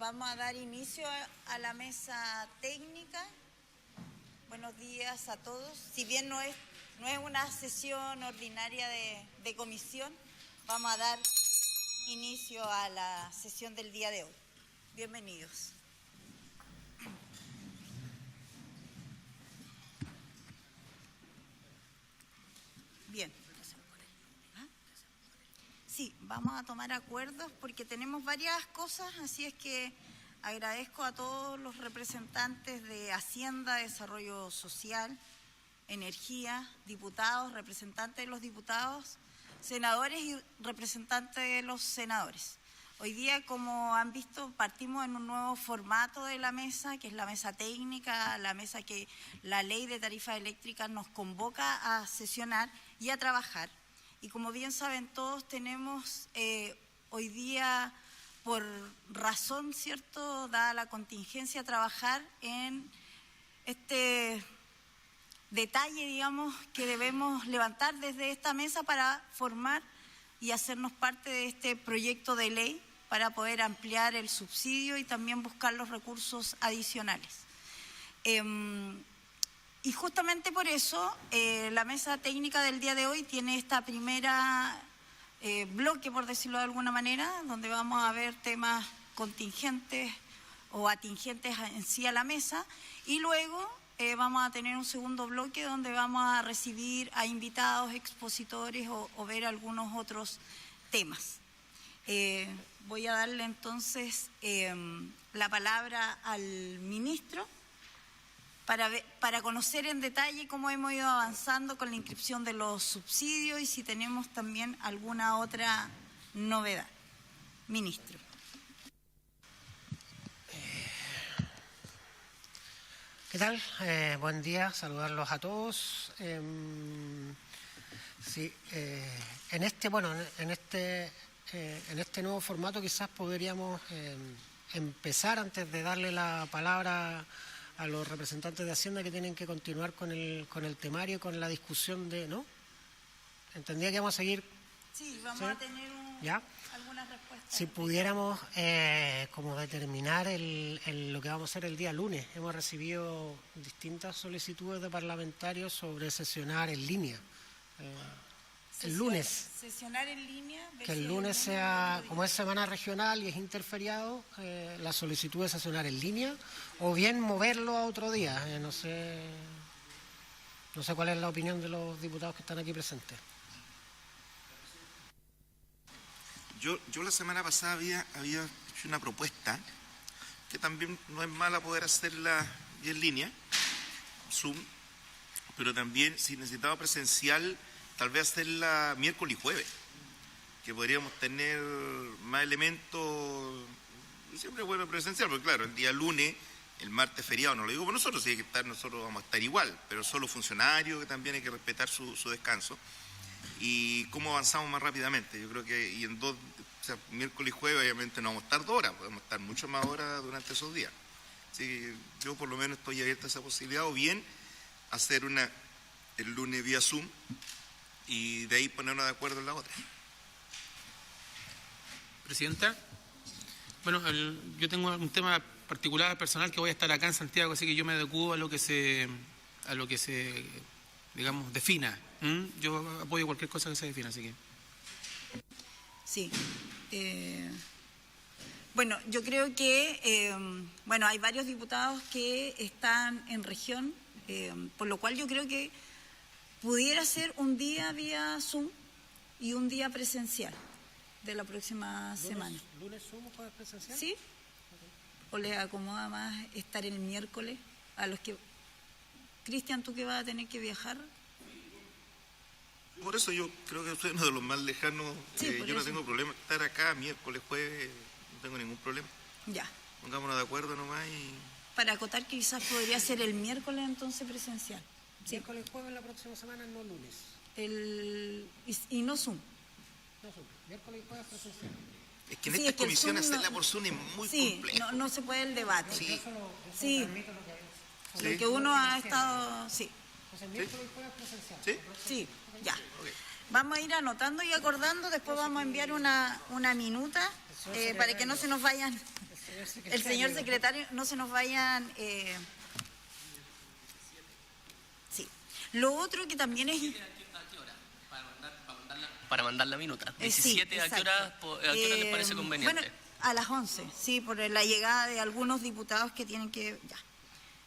Vamos a dar inicio a la mesa técnica. Buenos días a todos. Si bien no es una sesión ordinaria de comisión, vamos a dar inicio a la sesión del día de hoy. Bienvenidos. Bien. Sí, vamos a tomar acuerdos porque tenemos varias cosas, así es que agradezco a todos los representantes de Hacienda, Desarrollo Social, Energía, diputados, representantes de los diputados, senadores y representantes de los senadores. Hoy día, como han visto, partimos en un nuevo formato de la mesa, que es la mesa técnica, la mesa que la Ley de Tarifas Eléctricas nos convoca a sesionar y a trabajar. Y como bien saben todos, tenemos hoy día, por razón, ¿cierto?, dada la contingencia, trabajar en este detalle, digamos, que debemos levantar desde esta mesa para formar y hacernos parte de este proyecto de ley para poder ampliar el subsidio y también buscar los recursos adicionales. Y justamente por eso la mesa técnica del día de hoy tiene esta primera bloque, por decirlo de alguna manera, donde vamos a ver temas contingentes o atingentes en sí a la mesa, y luego vamos a tener un segundo bloque donde vamos a recibir a invitados, expositores o ver algunos otros temas. Voy a darle entonces la palabra al ministro para conocer en detalle cómo hemos ido avanzando con la inscripción de los subsidios y si tenemos también alguna otra novedad. Ministro. ¿Qué tal? Buen día, saludarlos a todos. En este nuevo formato quizás podríamos empezar, antes de darle la palabra a los representantes de Hacienda que tienen que continuar con el temario, con la discusión de... ¿No? Entendía que íbamos a seguir... Sí, vamos a tener algunas respuestas. Si pudiéramos como determinar lo que vamos a hacer el día lunes. Hemos recibido distintas solicitudes de parlamentarios sobre sesionar en línea. El lunes. Sesionar en línea. Que el lunes sea, como es semana regional y es interferiado, la solicitud de sesionar en línea, o bien moverlo a otro día. No sé cuál es la opinión de los diputados que están aquí presentes. Yo la semana pasada había hecho una propuesta, que también no es mala poder hacerla en línea, Zoom, pero también si necesitaba presencial, tal vez hacerla miércoles y jueves, que podríamos tener más elementos. Siempre es bueno presencial, porque claro, el día lunes, el martes feriado, no lo digo por nosotros, si hay que estar, nosotros vamos a estar igual, pero solo funcionarios que también hay que respetar su descanso. Y cómo avanzamos más rápidamente. Yo creo que miércoles y jueves obviamente no vamos a estar 2 horas, podemos estar mucho más horas durante esos días. Así que yo por lo menos estoy abierto a esa posibilidad, o bien hacer el lunes vía Zoom y de ahí ponernos de acuerdo en la otra. Presidenta, bueno, yo tengo un tema particular, personal, que voy a estar acá en Santiago, así que yo me adecuo a lo que se digamos, defina. Yo apoyo cualquier cosa que se defina, así que... Sí. Bueno, yo creo que hay varios diputados que están en región, por lo cual yo creo que pudiera ser un día vía Zoom y un día presencial de la próxima semana. ¿Lunes Zoom o jueves presencial? ¿Sí? ¿O les acomoda más estar el miércoles? A los que... Cristian, ¿tú que vas a tener que viajar? Por eso yo creo que soy uno de los más lejanos. Sí, yo no tengo problema estar acá miércoles, jueves, no tengo ningún problema. Ya. Pongámonos de acuerdo nomás y... Para acotar que quizás podría ser el miércoles entonces presencial. ¿Sí? Miércoles, jueves la próxima semana, no lunes. Y no Zoom. No Zoom, miércoles y jueves presencial. Es que en estas comisiones hacerla por Zoom es muy complejo. No se puede el debate. Sí. Sí. Lo que uno ha estado... Sí. Entonces, miércoles y jueves presencial. ¿Sí? Sí, ya. Okay. Vamos a ir anotando y acordando, después vamos a enviar una minuta para que no se nos vayan El señor secretario, no se nos vayan... sí. Lo otro que también es... Para mandar la minuta. 17, sí, ¿a qué hora les parece conveniente? Bueno, a las 11, sí, por la llegada de algunos diputados que tienen que... Ya.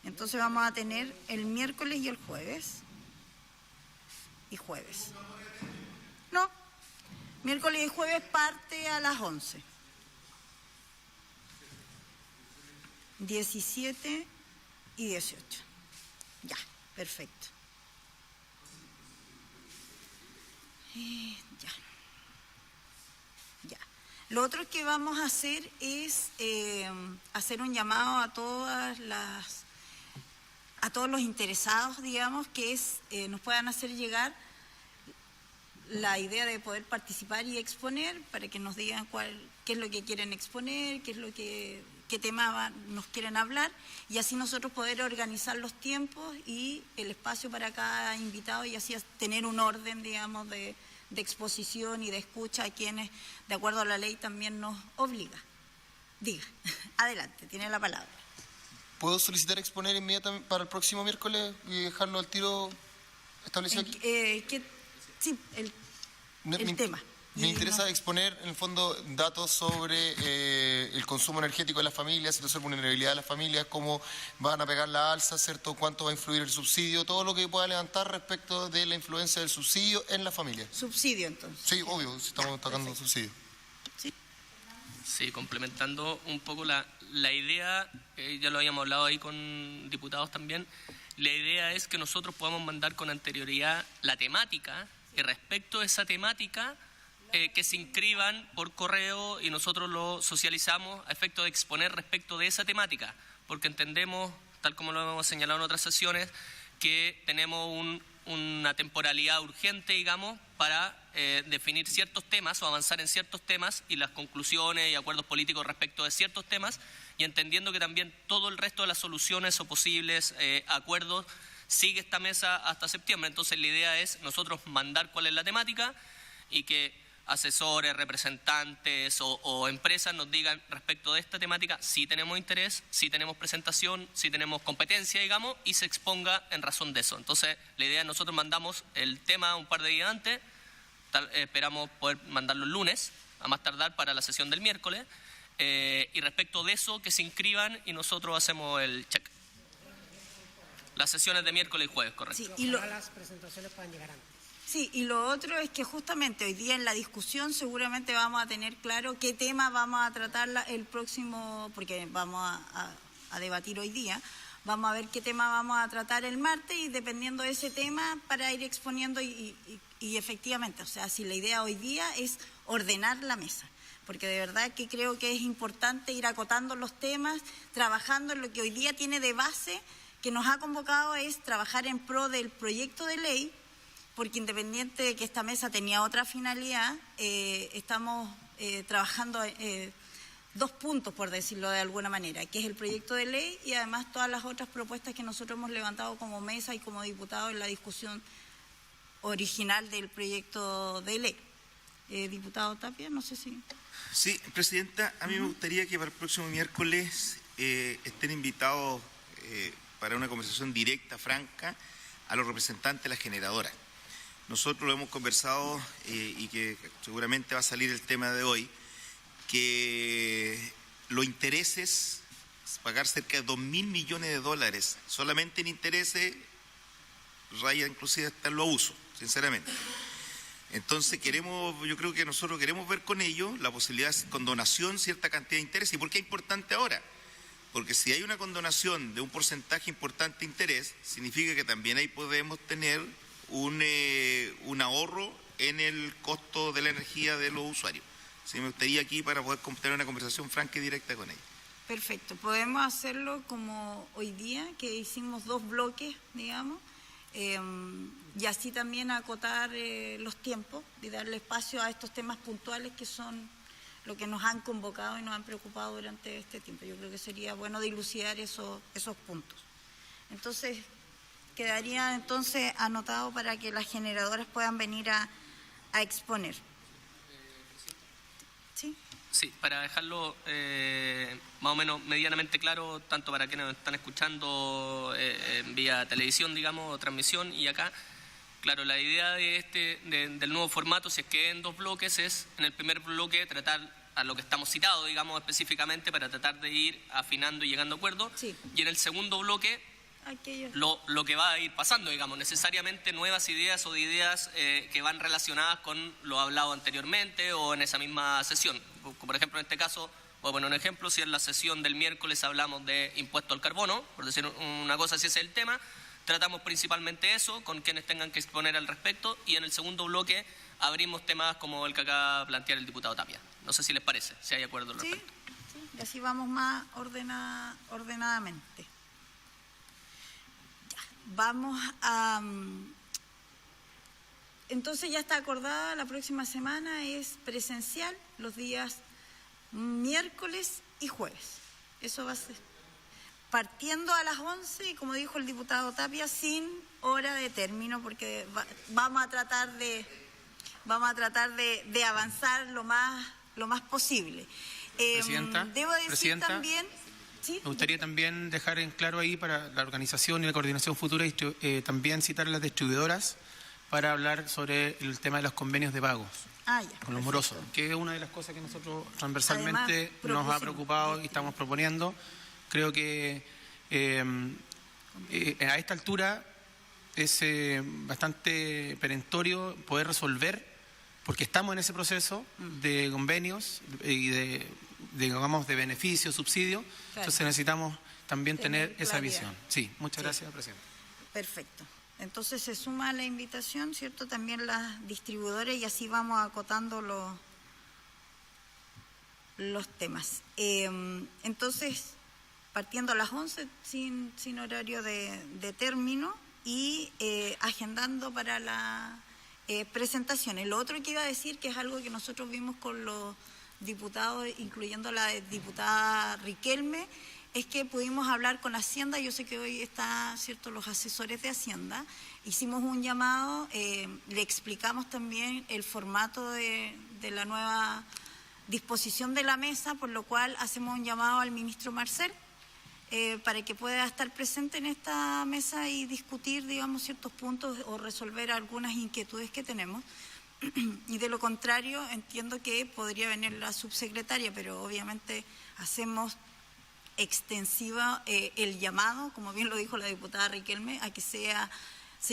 Entonces vamos a tener el miércoles y el jueves. Y jueves. No, miércoles y jueves parte a las 11. 17 y 18. Ya, perfecto. Ya. Ya. Lo otro que vamos a hacer es hacer un llamado a todos los interesados, digamos, que nos puedan hacer llegar la idea de poder participar y exponer, para que nos digan qué es lo que quieren exponer, qué tema nos quieren hablar, y así nosotros poder organizar los tiempos y el espacio para cada invitado, y así tener un orden, digamos, de exposición y de escucha a quienes, de acuerdo a la ley, también nos obliga. Diga, adelante, tiene la palabra. ¿Puedo solicitar exponer inmediatamente para el próximo miércoles y dejarlo al tiro establecido aquí? Sí, el tema. Me interesa exponer, en el fondo, datos sobre el consumo energético de las familias, situación de vulnerabilidad de las familias, cómo van a pegar la alza, ¿cierto? Cuánto va a influir el subsidio, todo lo que pueda levantar respecto de la influencia del subsidio en la familia. Subsidio, entonces. Sí, obvio, si estamos tocando subsidio. Sí. Sí, complementando un poco la idea, ya lo habíamos hablado ahí con diputados también, la idea es que nosotros podamos mandar con anterioridad la temática, y respecto a esa temática, que se inscriban por correo y nosotros lo socializamos a efecto de exponer respecto de esa temática, porque entendemos, tal como lo hemos señalado en otras sesiones, que tenemos una temporalidad urgente, digamos, para definir ciertos temas o avanzar en ciertos temas y las conclusiones y acuerdos políticos respecto de ciertos temas, y entendiendo que también todo el resto de las soluciones o posibles acuerdos sigue esta mesa hasta septiembre. Entonces la idea es nosotros mandar cuál es la temática y que asesores, representantes o empresas nos digan respecto de esta temática si tenemos interés, si tenemos presentación, si tenemos competencia, digamos, y se exponga en razón de eso. Entonces la idea es nosotros mandamos el tema un par de días antes, esperamos poder mandarlo el lunes, a más tardar para la sesión del miércoles, y respecto de eso que se inscriban y nosotros hacemos el check. Las sesiones de miércoles y jueves, correcto. Sí, y las presentaciones pueden llegar antes. Sí, y lo otro es que justamente hoy día en la discusión seguramente vamos a tener claro qué tema vamos a tratar el próximo, porque vamos a debatir hoy día, vamos a ver qué tema vamos a tratar el martes, y dependiendo de ese tema para ir exponiendo y efectivamente, o sea, si la idea hoy día es ordenar la mesa, porque de verdad que creo que es importante ir acotando los temas, trabajando en lo que hoy día tiene de base, que nos ha convocado es trabajar en pro del proyecto de ley, porque independiente de que esta mesa tenía otra finalidad, estamos trabajando dos puntos, por decirlo de alguna manera, que es el proyecto de ley y además todas las otras propuestas que nosotros hemos levantado como mesa y como diputados en la discusión original del proyecto de ley. Diputado Tapia, no sé si... Sí, Presidenta, a mí me gustaría que para el próximo miércoles estén invitados para una conversación directa, franca, a los representantes de las generadoras. Nosotros lo hemos conversado y que seguramente va a salir el tema de hoy, que los intereses, pagar cerca de 2.000 millones de dólares solamente en intereses, raya inclusive hasta los abusos, sinceramente. Entonces yo creo que nosotros queremos ver con ellos la posibilidad de condonación, cierta cantidad de interés. ¿Y por qué es importante ahora? Porque si hay una condonación de un porcentaje importante de interés, significa que también ahí podemos tener un ahorro en el costo de la energía de los usuarios. Sí, me gustaría aquí para poder tener una conversación franca y directa con ellos. Perfecto, podemos hacerlo como hoy día, que hicimos 2 bloques, digamos, y así también acotar los tiempos y darle espacio a estos temas puntuales que son lo que nos han convocado y nos han preocupado durante este tiempo. Yo creo que sería bueno dilucidar esos puntos. Entonces, quedaría entonces anotado para que las generadoras puedan venir a exponer. ¿Sí? Sí, para dejarlo más o menos medianamente claro, tanto para quienes nos están escuchando vía televisión, digamos, o transmisión, y acá, claro, la idea de del nuevo formato, si es que en 2 bloques, es en el primer bloque tratar a lo que estamos citados, digamos, específicamente, para tratar de ir afinando y llegando a acuerdos, Sí. y en el segundo bloque Aquello. lo que va a ir pasando, digamos, necesariamente nuevas ideas o de ideas que van relacionadas con lo hablado anteriormente o en esa misma sesión. Por ejemplo, en este caso, voy a poner un ejemplo, si en la sesión del miércoles hablamos de impuesto al carbono, por decir una cosa, si ese es el tema, tratamos principalmente eso, con quienes tengan que exponer al respecto, y en el segundo bloque abrimos temas como el que acaba de plantear el diputado Tapia. No sé si les parece, si hay acuerdo al Sí, respecto. sí, y así vamos más ordenadamente. Ya, vamos a... Entonces ya está acordada, la próxima semana es presencial, los días miércoles y jueves. Eso va a ser partiendo a las 11 y, como dijo el diputado Tapia, sin hora de término, porque vamos a tratar de avanzar lo más posible. Presidenta, Debo decir Presidenta, también... ¿sí? Me gustaría también dejar en claro ahí para la organización y la coordinación futura, también citar a las distribuidoras para hablar sobre el tema de los convenios de pagos Ah, ya, con los perfecto. morosos, que es una de las cosas que nosotros transversalmente Además, nos ha propusimos. preocupado y estamos proponiendo. Creo que a esta altura es bastante perentorio poder resolver, porque estamos en ese proceso de convenios y de beneficios, subsidios. Claro. Entonces necesitamos también tener esa claridad. visión. Sí, muchas Sí. gracias, Presidente. Perfecto. Entonces se suma a la invitación, ¿cierto? También las distribuidoras, y así vamos acotando los temas. Entonces, partiendo a las 11, sin horario de término, y agendando para la presentación. Lo otro que iba a decir, que es algo que nosotros vimos con los diputados, incluyendo la diputada Riquelme, es que pudimos hablar con Hacienda. Yo sé que hoy están, ¿cierto?, los asesores de Hacienda. Hicimos un llamado, le explicamos también el formato de la nueva disposición de la mesa, por lo cual hacemos un llamado al ministro Marcel para que pueda estar presente en esta mesa y discutir, digamos, ciertos puntos o resolver algunas inquietudes que tenemos. Y de lo contrario, entiendo que podría venir la subsecretaria, pero obviamente hacemos extensiva el llamado, como bien lo dijo la diputada Riquelme, a que se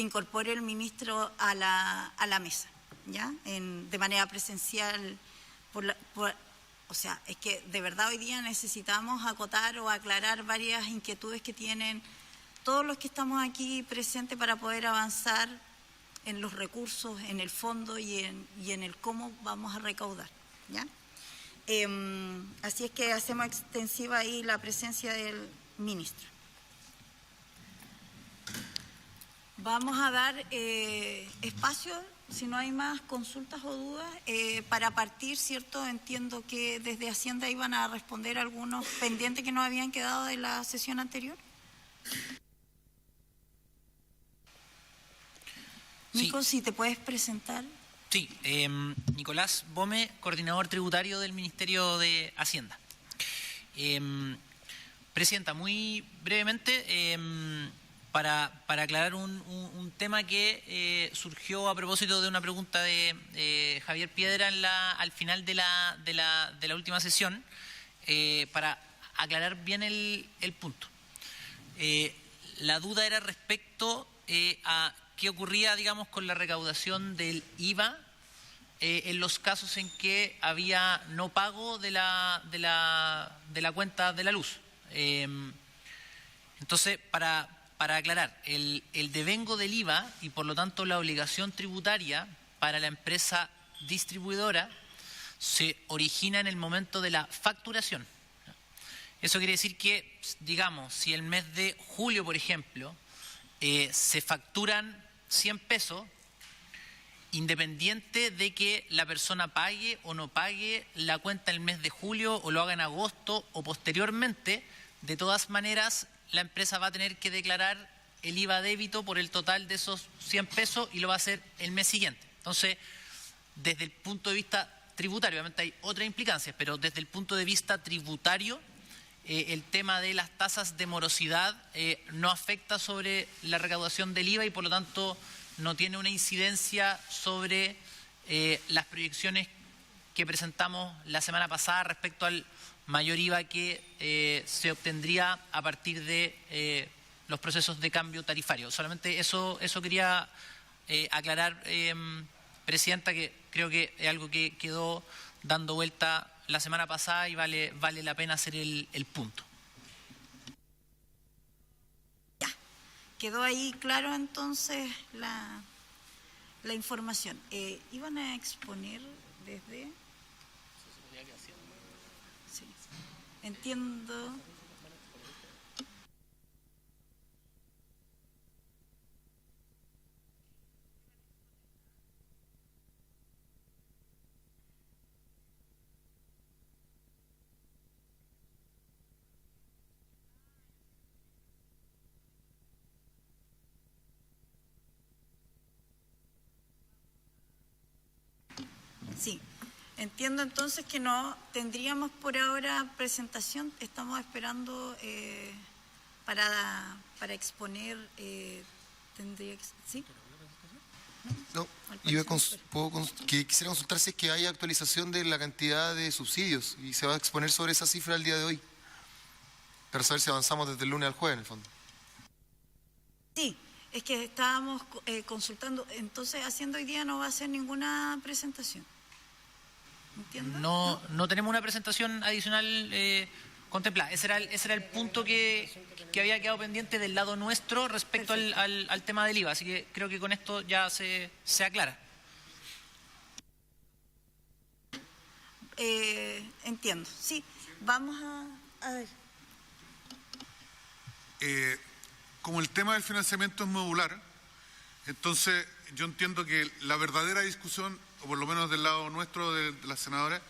incorpore el ministro a la mesa, ¿ya? De manera presencial. O sea, es que de verdad hoy día necesitamos acotar o aclarar varias inquietudes que tienen todos los que estamos aquí presentes para poder avanzar en los recursos, en el fondo y en el cómo vamos a recaudar, ¿ya? Así es que hacemos extensiva ahí la presencia del ministro. Vamos a dar espacio, si no hay más consultas o dudas, para partir, ¿cierto? Entiendo que desde Hacienda iban a responder algunos pendientes que nos habían quedado de la sesión anterior. Nico, si te puedes presentar. Sí, Nicolás Bome, coordinador tributario del Ministerio de Hacienda. Presidenta, muy brevemente, para aclarar un tema que surgió a propósito de una pregunta de Javier Piedra al final de la última sesión, para aclarar bien el punto. La duda era respecto a qué ocurría, digamos, con la recaudación del IVA en los casos en que había no pago de la cuenta de la luz. Entonces, para aclarar, el devengo del IVA y por lo tanto la obligación tributaria para la empresa distribuidora se origina en el momento de la facturación. Eso quiere decir que, digamos, si el mes de julio, por ejemplo, se facturan 100 pesos, independiente de que la persona pague o no pague la cuenta el mes de julio o lo haga en agosto o posteriormente, de todas maneras la empresa va a tener que declarar el IVA débito por el total de esos 100 pesos y lo va a hacer el mes siguiente. Entonces, desde el punto de vista tributario. Obviamente hay otras implicancias, pero desde el punto de vista tributario, el tema de las tasas de morosidad no afecta sobre la recaudación del IVA y por lo tanto no tiene una incidencia sobre las proyecciones que presentamos la semana pasada respecto al mayor IVA que se obtendría a partir de los procesos de cambio tarifario. Solamente eso quería aclarar, Presidenta, que creo que es algo que quedó dando vuelta la semana pasada y vale la pena hacer el punto. Ya, quedó ahí claro entonces la información. ¿Iban a exponer desde...? Sí, entiendo... Sí, entiendo entonces que no tendríamos por ahora presentación. Estamos esperando para exponer. Tendría que, ¿sí? No, quisiera consultar si es que hay actualización de la cantidad de subsidios y se va a exponer sobre esa cifra el día de hoy, para saber si avanzamos desde el lunes al jueves en el fondo. Sí, es que estábamos consultando, entonces haciendo hoy día no va a hacer ninguna presentación. ¿Entiendes? No tenemos una presentación adicional contemplada. Ese era el punto que había quedado pendiente del lado nuestro respecto al tema del IVA. Así que creo que con esto ya se aclara. Entiendo. Sí, vamos a ver. Como el tema del financiamiento es modular, entonces yo entiendo que la verdadera discusión, o por lo menos del lado nuestro de la senadora,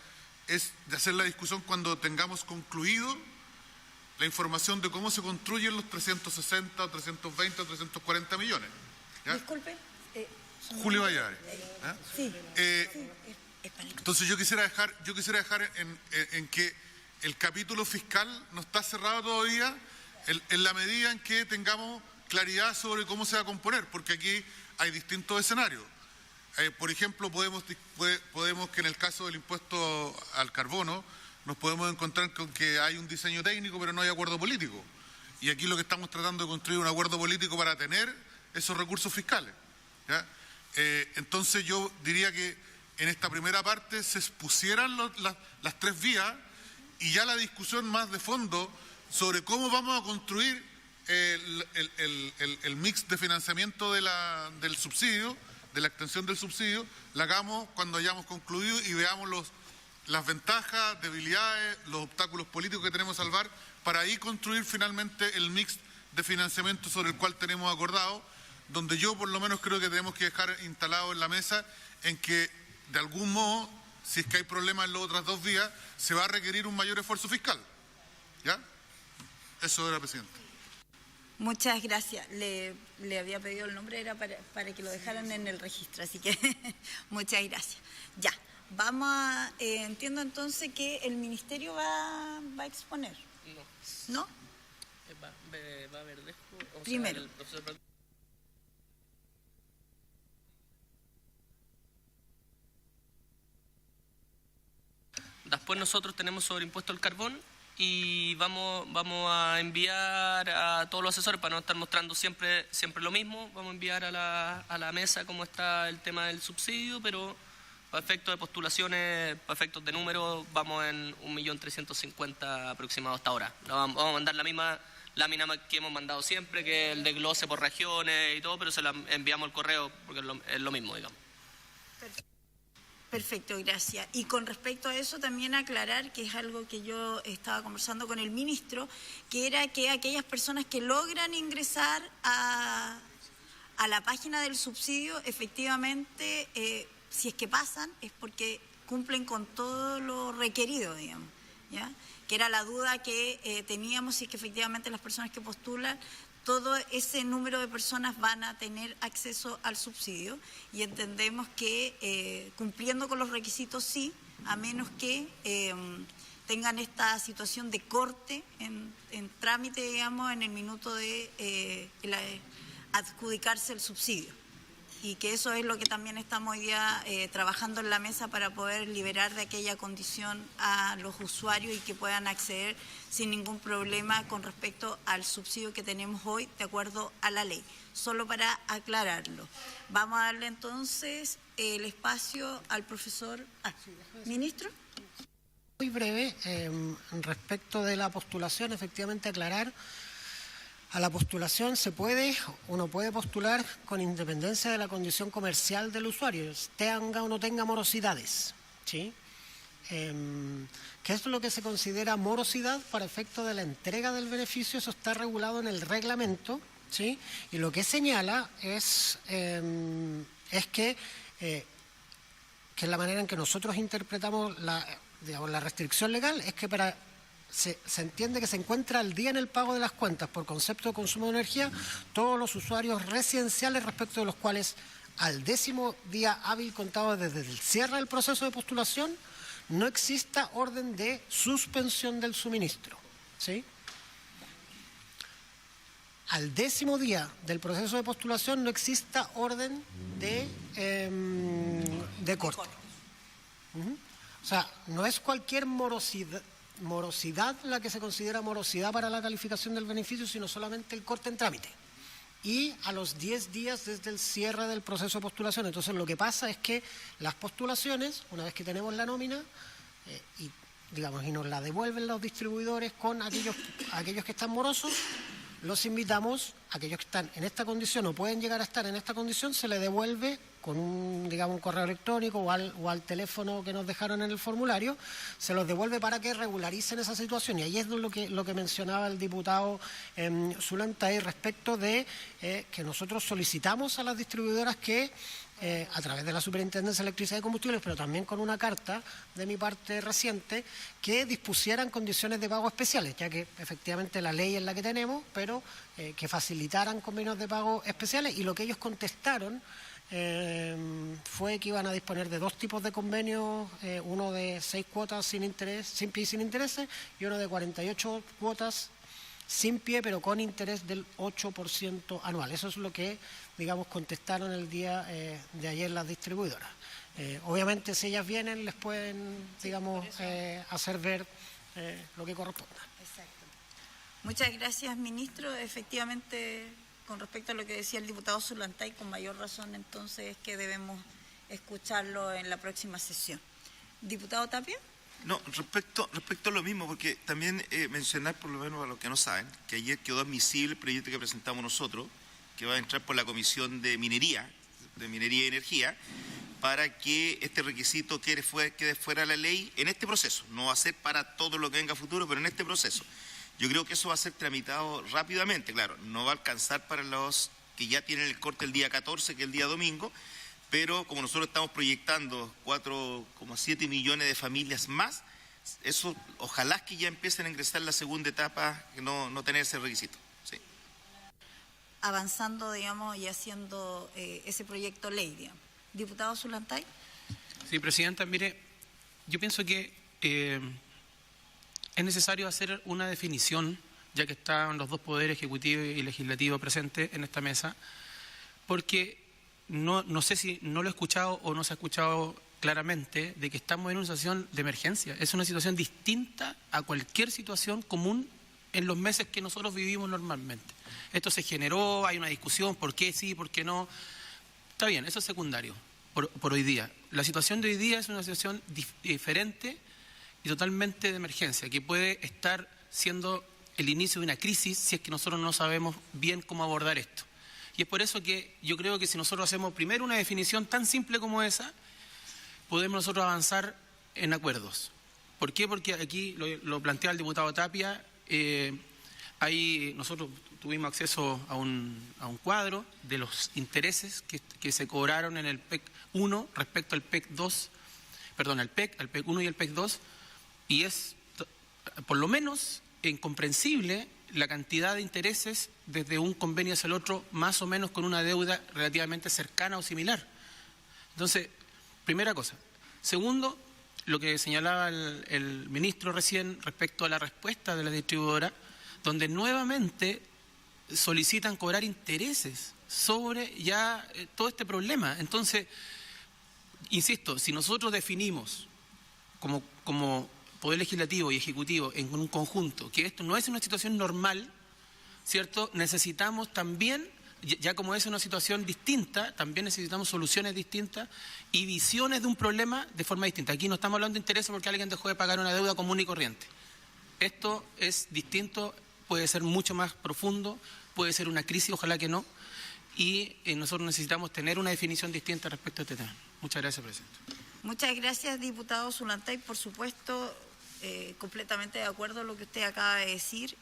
es de hacer la discusión cuando tengamos concluido la información de cómo se construyen los 360 o 320 o 340 millones. ¿Ya? Disculpe. Julio Valladares. Sí. Entonces yo quisiera dejar en que el capítulo fiscal no está cerrado todavía en la medida en que tengamos claridad sobre cómo se va a componer, porque aquí hay distintos escenarios. Por ejemplo, podemos que en el caso del impuesto al carbono nos podemos encontrar con que hay un diseño técnico pero no hay acuerdo político. Y aquí lo que estamos tratando de construir un acuerdo político para tener esos recursos fiscales. ¿Ya? Entonces yo diría que en esta primera parte se expusieran las tres vías y ya la discusión más de fondo sobre cómo vamos a construir el mix de financiamiento del subsidio, de la extensión del subsidio, la hagamos cuando hayamos concluido y veamos las ventajas, debilidades, los obstáculos políticos que tenemos que salvar para ahí construir finalmente el mix de financiamiento sobre el cual tenemos acordado, donde yo por lo menos creo que tenemos que dejar instalado en la mesa en que de algún modo, si es que hay problemas en las otras dos vías, se va a requerir un mayor esfuerzo fiscal. ¿Ya? Eso era, presidente. Muchas gracias. Le había pedido el nombre, era para que lo dejaran en el registro, así que muchas gracias. Ya, vamos a... entiendo entonces que el Ministerio va a exponer. ¿No? Va a Verdejo. Primero. El profesor... Después nosotros tenemos sobre impuesto al carbón y vamos a enviar a todos los asesores, para no estar mostrando siempre lo mismo, vamos a enviar a la mesa cómo está el tema del subsidio, pero para efectos de postulaciones, para efectos de números, vamos en 1.350.000 aproximado hasta ahora. Vamos a mandar la misma lámina que hemos mandado siempre, que el desglose por regiones y todo, pero se la enviamos al correo porque es lo mismo, digamos. Perfecto, gracias. Y con respecto a eso también aclarar, que es algo que yo estaba conversando con el ministro, que era que aquellas personas que logran ingresar a la página del subsidio, efectivamente, si es que pasan, es porque cumplen con todo lo requerido, digamos, ¿ya? Que era la duda que teníamos, si es que efectivamente las personas que postulan, todo ese número de personas van a tener acceso al subsidio y entendemos que cumpliendo con los requisitos sí, a menos que tengan esta situación de corte en trámite, digamos, en el minuto de adjudicarse el subsidio. Y que eso es lo que también estamos hoy día trabajando en la mesa para poder liberar de aquella condición a los usuarios y que puedan acceder sin ningún problema con respecto al subsidio que tenemos hoy de acuerdo a la ley. Solo para aclararlo. Vamos a darle entonces el espacio al profesor... ¿Ministro? Muy breve, respecto de la postulación, efectivamente aclarar. A la postulación uno puede postular con independencia de la condición comercial del usuario, tenga o no tenga morosidades, ¿sí? ¿Qué es lo que se considera morosidad para efecto de la entrega del beneficio? Eso está regulado en el reglamento, ¿sí? Y lo que señala es que es la manera en que nosotros interpretamos la restricción legal, es que se entiende que se encuentra al día en el pago de las cuentas por concepto de consumo de energía todos los usuarios residenciales respecto de los cuales al 10º día hábil contado desde el cierre del proceso de postulación no exista orden de suspensión del suministro, ¿sí? Al 10º día del proceso de postulación no exista orden de corte. O sea, no es cualquier morosidad la que se considera morosidad para la calificación del beneficio, sino solamente el corte en trámite. Y a los 10 días desde el cierre del proceso de postulación. Entonces lo que pasa es que las postulaciones, una vez que tenemos la nómina, y nos la devuelven los distribuidores con aquellos que están morosos, los invitamos, aquellos que están en esta condición o pueden llegar a estar en esta condición, se les devuelve con un correo electrónico o al teléfono que nos dejaron en el formulario, se los devuelve para que regularicen esa situación. Y ahí es lo que mencionaba el diputado Zulantay respecto de que nosotros solicitamos a las distribuidoras que a través de la Superintendencia de Electricidad y Combustibles, pero también con una carta de mi parte reciente, que dispusieran condiciones de pago especiales, ya que efectivamente la ley es la que tenemos, pero que facilitaran convenios de pago especiales. Y lo que ellos contestaron fue que iban a disponer de 2 tipos de convenios, uno de 6 cuotas sin interés, sin pie y sin intereses, y uno de 48 cuotas sin pie, pero con interés del 8% anual. Eso es lo que, contestaron el día de ayer las distribuidoras. Obviamente, si ellas vienen, les pueden, hacer ver lo que corresponda. Exacto. Muchas gracias, ministro. Efectivamente, con respecto a lo que decía el diputado Zulantay, con mayor razón, entonces, es que debemos escucharlo en la próxima sesión. ¿Diputado Tapia? No, respecto a lo mismo, porque también mencionar, por lo menos a los que no saben, que ayer quedó admisible el proyecto que presentamos nosotros, que va a entrar por la Comisión de Minería y Energía, para que este requisito quede fuera de la ley en este proceso. No va a ser para todo lo que venga a futuro, pero en este proceso. Yo creo que eso va a ser tramitado rápidamente, claro, no va a alcanzar para los que ya tienen el corte el día 14, que es el día domingo, pero como nosotros estamos proyectando 4,7 millones de familias más, eso ojalá que ya empiecen a ingresar en la segunda etapa, no tener ese requisito. Sí. Avanzando, y haciendo ese proyecto ley, Diputado Zulantay. Sí, Presidenta, mire, yo pienso que es necesario hacer una definición, ya que están los 2 poderes, ejecutivo y legislativo, presentes en esta mesa, porque no sé si no lo he escuchado o no se ha escuchado claramente de que estamos en una situación de emergencia. Es una situación distinta a cualquier situación común en los meses que nosotros vivimos normalmente. Esto se generó, hay una discusión, por qué sí, por qué no. Está bien, eso es secundario por hoy día. La situación de hoy día es una situación diferente y totalmente de emergencia, que puede estar siendo el inicio de una crisis si es que nosotros no sabemos bien cómo abordar esto. Y es por eso que yo creo que si nosotros hacemos primero una definición tan simple como esa, podemos nosotros avanzar en acuerdos. ¿Por qué? Porque aquí lo plantea el diputado Tapia, nosotros tuvimos acceso a un cuadro de los intereses que se cobraron en el PEC 1 respecto al PEC 2, perdón, al PEC 1 y el PEC 2, y es por lo menos incomprensible la cantidad de intereses desde un convenio hacia el otro, más o menos con una deuda relativamente cercana o similar. Entonces, primera cosa. Segundo, lo que señalaba el ministro recién respecto a la respuesta de la distribuidora, donde nuevamente solicitan cobrar intereses sobre ya todo este problema. Entonces, insisto, si nosotros definimos como Poder Legislativo y Ejecutivo en un conjunto que esto no es una situación normal, ¿cierto? Necesitamos también, ya como es una situación distinta, también necesitamos soluciones distintas y visiones de un problema de forma distinta. Aquí no estamos hablando de intereses porque alguien dejó de pagar una deuda común y corriente. Esto es distinto, puede ser mucho más profundo, puede ser una crisis, ojalá que no, y nosotros necesitamos tener una definición distinta respecto a este tema. Muchas gracias, presidente. Muchas gracias, diputado Zulantay. Por supuesto, completamente de acuerdo a lo que usted acaba de decir.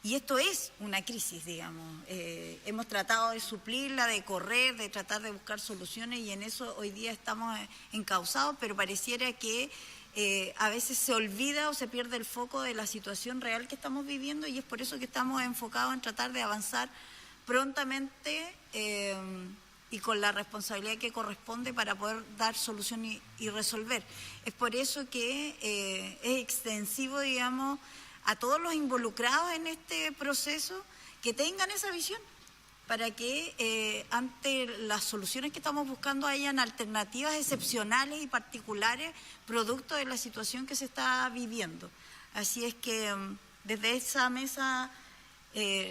Y esto es una crisis, digamos. Hemos tratado de suplirla, de correr, de tratar de buscar soluciones y en eso hoy día estamos encausados, pero pareciera que a veces se olvida o se pierde el foco de la situación real que estamos viviendo y es por eso que estamos enfocados en tratar de avanzar prontamente y con la responsabilidad que corresponde para poder dar solución y resolver. Es por eso que es extensivo, digamos, a todos los involucrados en este proceso que tengan esa visión para que ante las soluciones que estamos buscando hayan alternativas excepcionales y particulares producto de la situación que se está viviendo. Así es que desde esa mesa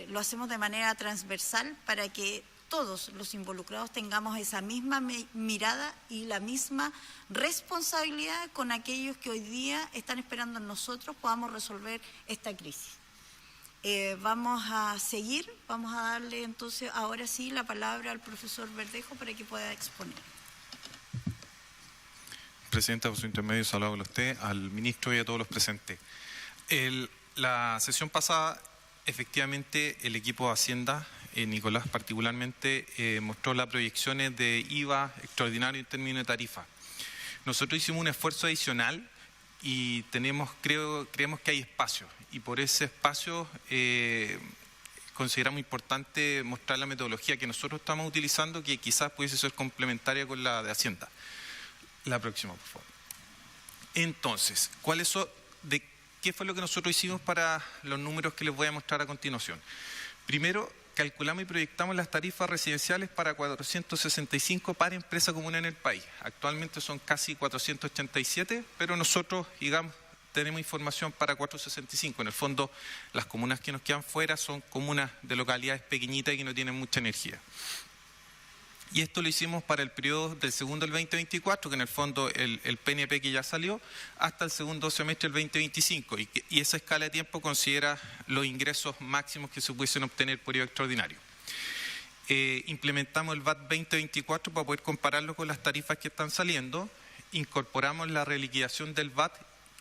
lo hacemos de manera transversal para que todos los involucrados tengamos esa misma mirada y la misma responsabilidad con aquellos que hoy día están esperando en nosotros podamos resolver esta crisis. Vamos a seguir, vamos a darle entonces ahora sí la palabra al profesor Verdejo para que pueda exponer. Presidenta, por su intermedio, saludo a usted, al ministro y a todos los presentes. La sesión pasada, efectivamente, el equipo de Hacienda, Nicolás particularmente, mostró las proyecciones de IVA extraordinario en términos de tarifa. Nosotros hicimos un esfuerzo adicional y creemos que hay espacio y por ese espacio consideramos importante mostrar la metodología que nosotros estamos utilizando que quizás pudiese ser complementaria con la de Hacienda. La próxima, por favor. Entonces, ¿qué fue lo que nosotros hicimos para los números que les voy a mostrar a continuación? Primero, calculamos y proyectamos las tarifas residenciales para 465 par empresa común en el país. Actualmente son casi 487, pero nosotros, digamos, tenemos información para 465. En el fondo, las comunas que nos quedan fuera son comunas de localidades pequeñitas y que no tienen mucha energía. Y esto lo hicimos para el periodo del segundo del 2024, que en el fondo el PNP que ya salió, hasta el segundo semestre del 2025. Y esa escala de tiempo considera los ingresos máximos que se pudiesen obtener por IVA extraordinario. Implementamos el VAT 2024 para poder compararlo con las tarifas que están saliendo. Incorporamos la reliquidación del VAT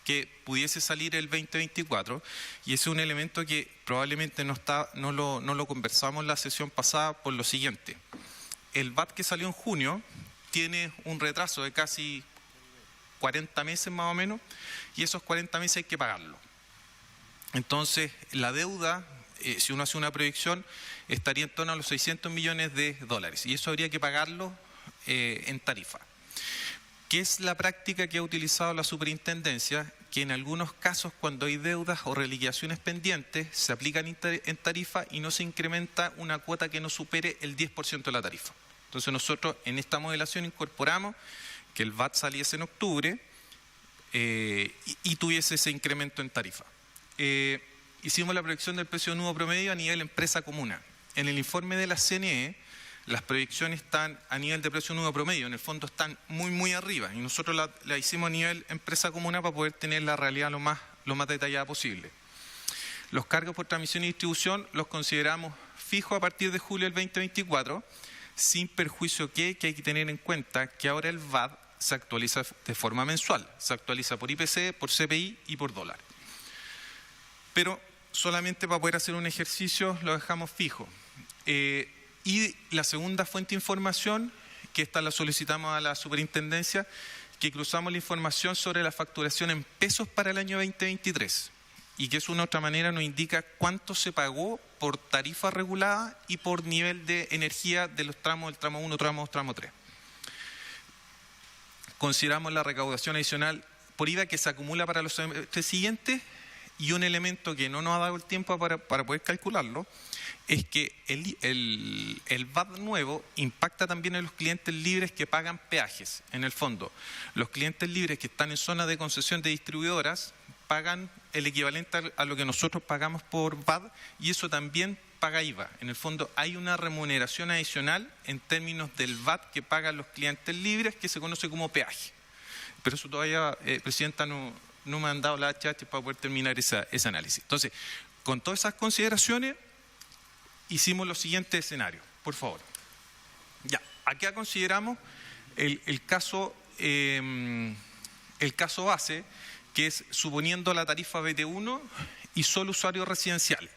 que pudiese salir el 2024. Y ese es un elemento que probablemente no lo conversamos en la sesión pasada por lo siguiente. El VAT que salió en junio tiene un retraso de casi 40 meses más o menos, y esos 40 meses hay que pagarlo. Entonces, la deuda, si uno hace una proyección, estaría en torno a los 600 millones de dólares, y eso habría que pagarlo en tarifa. ¿Qué es la práctica que ha utilizado la superintendencia? Que en algunos casos, cuando hay deudas o reliquidaciones pendientes, se aplican en tarifa y no se incrementa una cuota que no supere el 10% de la tarifa. Entonces nosotros en esta modelación incorporamos que el VAT saliese en octubre y tuviese ese incremento en tarifa. Hicimos la proyección del precio nuevo promedio a nivel empresa comuna. En el informe de la CNE, las proyecciones están a nivel de precio nuevo promedio, en el fondo están muy arriba y nosotros la hicimos a nivel empresa comuna para poder tener la realidad lo más detallada posible. Los cargos por transmisión y distribución los consideramos fijos a partir de julio del 2024, sin perjuicio que hay que tener en cuenta que ahora el VAT se actualiza de forma mensual, se actualiza por IPC, por CPI y por dólar. Pero solamente para poder hacer un ejercicio lo dejamos fijo. Y la segunda fuente de información, que esta la solicitamos a la superintendencia, que cruzamos la información sobre la facturación en pesos para el año 2023 y que eso de una otra manera nos indica cuánto se pagó por tarifa regulada y por nivel de energía de los tramos del tramo 1, tramo 2, tramo 3. consideramos la recaudación adicional por IVA que se acumula para los semestres siguientes, y un elemento que no nos ha dado el tiempo para poder calcularlo es que el VAT nuevo impacta también en los clientes libres que pagan peajes. En el fondo, los clientes libres que están en zonas de concesión de distribuidoras pagan el equivalente a lo que nosotros pagamos por VAT, y eso también paga IVA. En el fondo hay una remuneración adicional en términos del VAT que pagan los clientes libres, que se conoce como peaje. Pero eso todavía, Presidenta, no me han dado la HH para poder terminar ese análisis. Entonces, con todas esas consideraciones, hicimos los siguientes escenarios. Por favor. Ya, acá consideramos el caso base, que es suponiendo la tarifa BT1 y solo usuarios residenciales.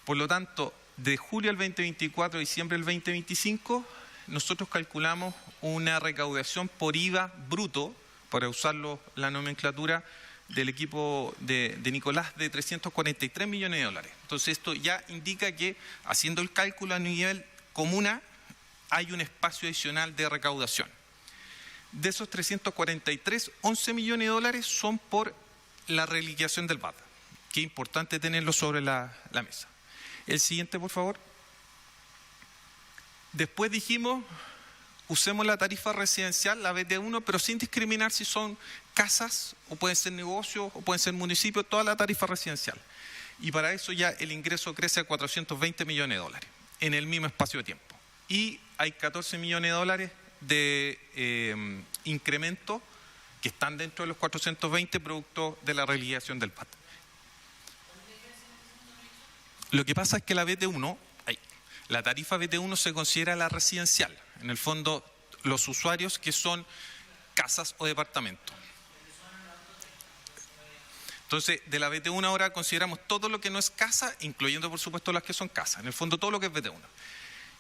Por lo tanto, de julio del 2024 a diciembre del 2025, nosotros calculamos una recaudación por IVA bruto, para usar la nomenclatura del equipo de Nicolás, de 343 millones de dólares. Entonces, esto ya indica que, haciendo el cálculo a nivel comuna, hay un espacio adicional de recaudación. De esos 343, 11 millones de dólares son por la reliquiación del VAT. Qué importante tenerlo sobre la mesa. El siguiente, por favor. Después dijimos, usemos la tarifa residencial, la BT1, pero sin discriminar si son casas, o pueden ser negocios, o pueden ser municipios, toda la tarifa residencial. Y para eso ya el ingreso crece a 420 millones de dólares en el mismo espacio de tiempo. Y hay 14 millones de dólares de incremento que están dentro de los 420 producto de la reliquiación del VAT. Lo que pasa es que la BT1, la tarifa BT1 se considera la residencial. En el fondo, los usuarios que son casas o departamentos. Entonces, de la BT1 ahora consideramos todo lo que no es casa, incluyendo por supuesto las que son casas. En el fondo, todo lo que es BT1.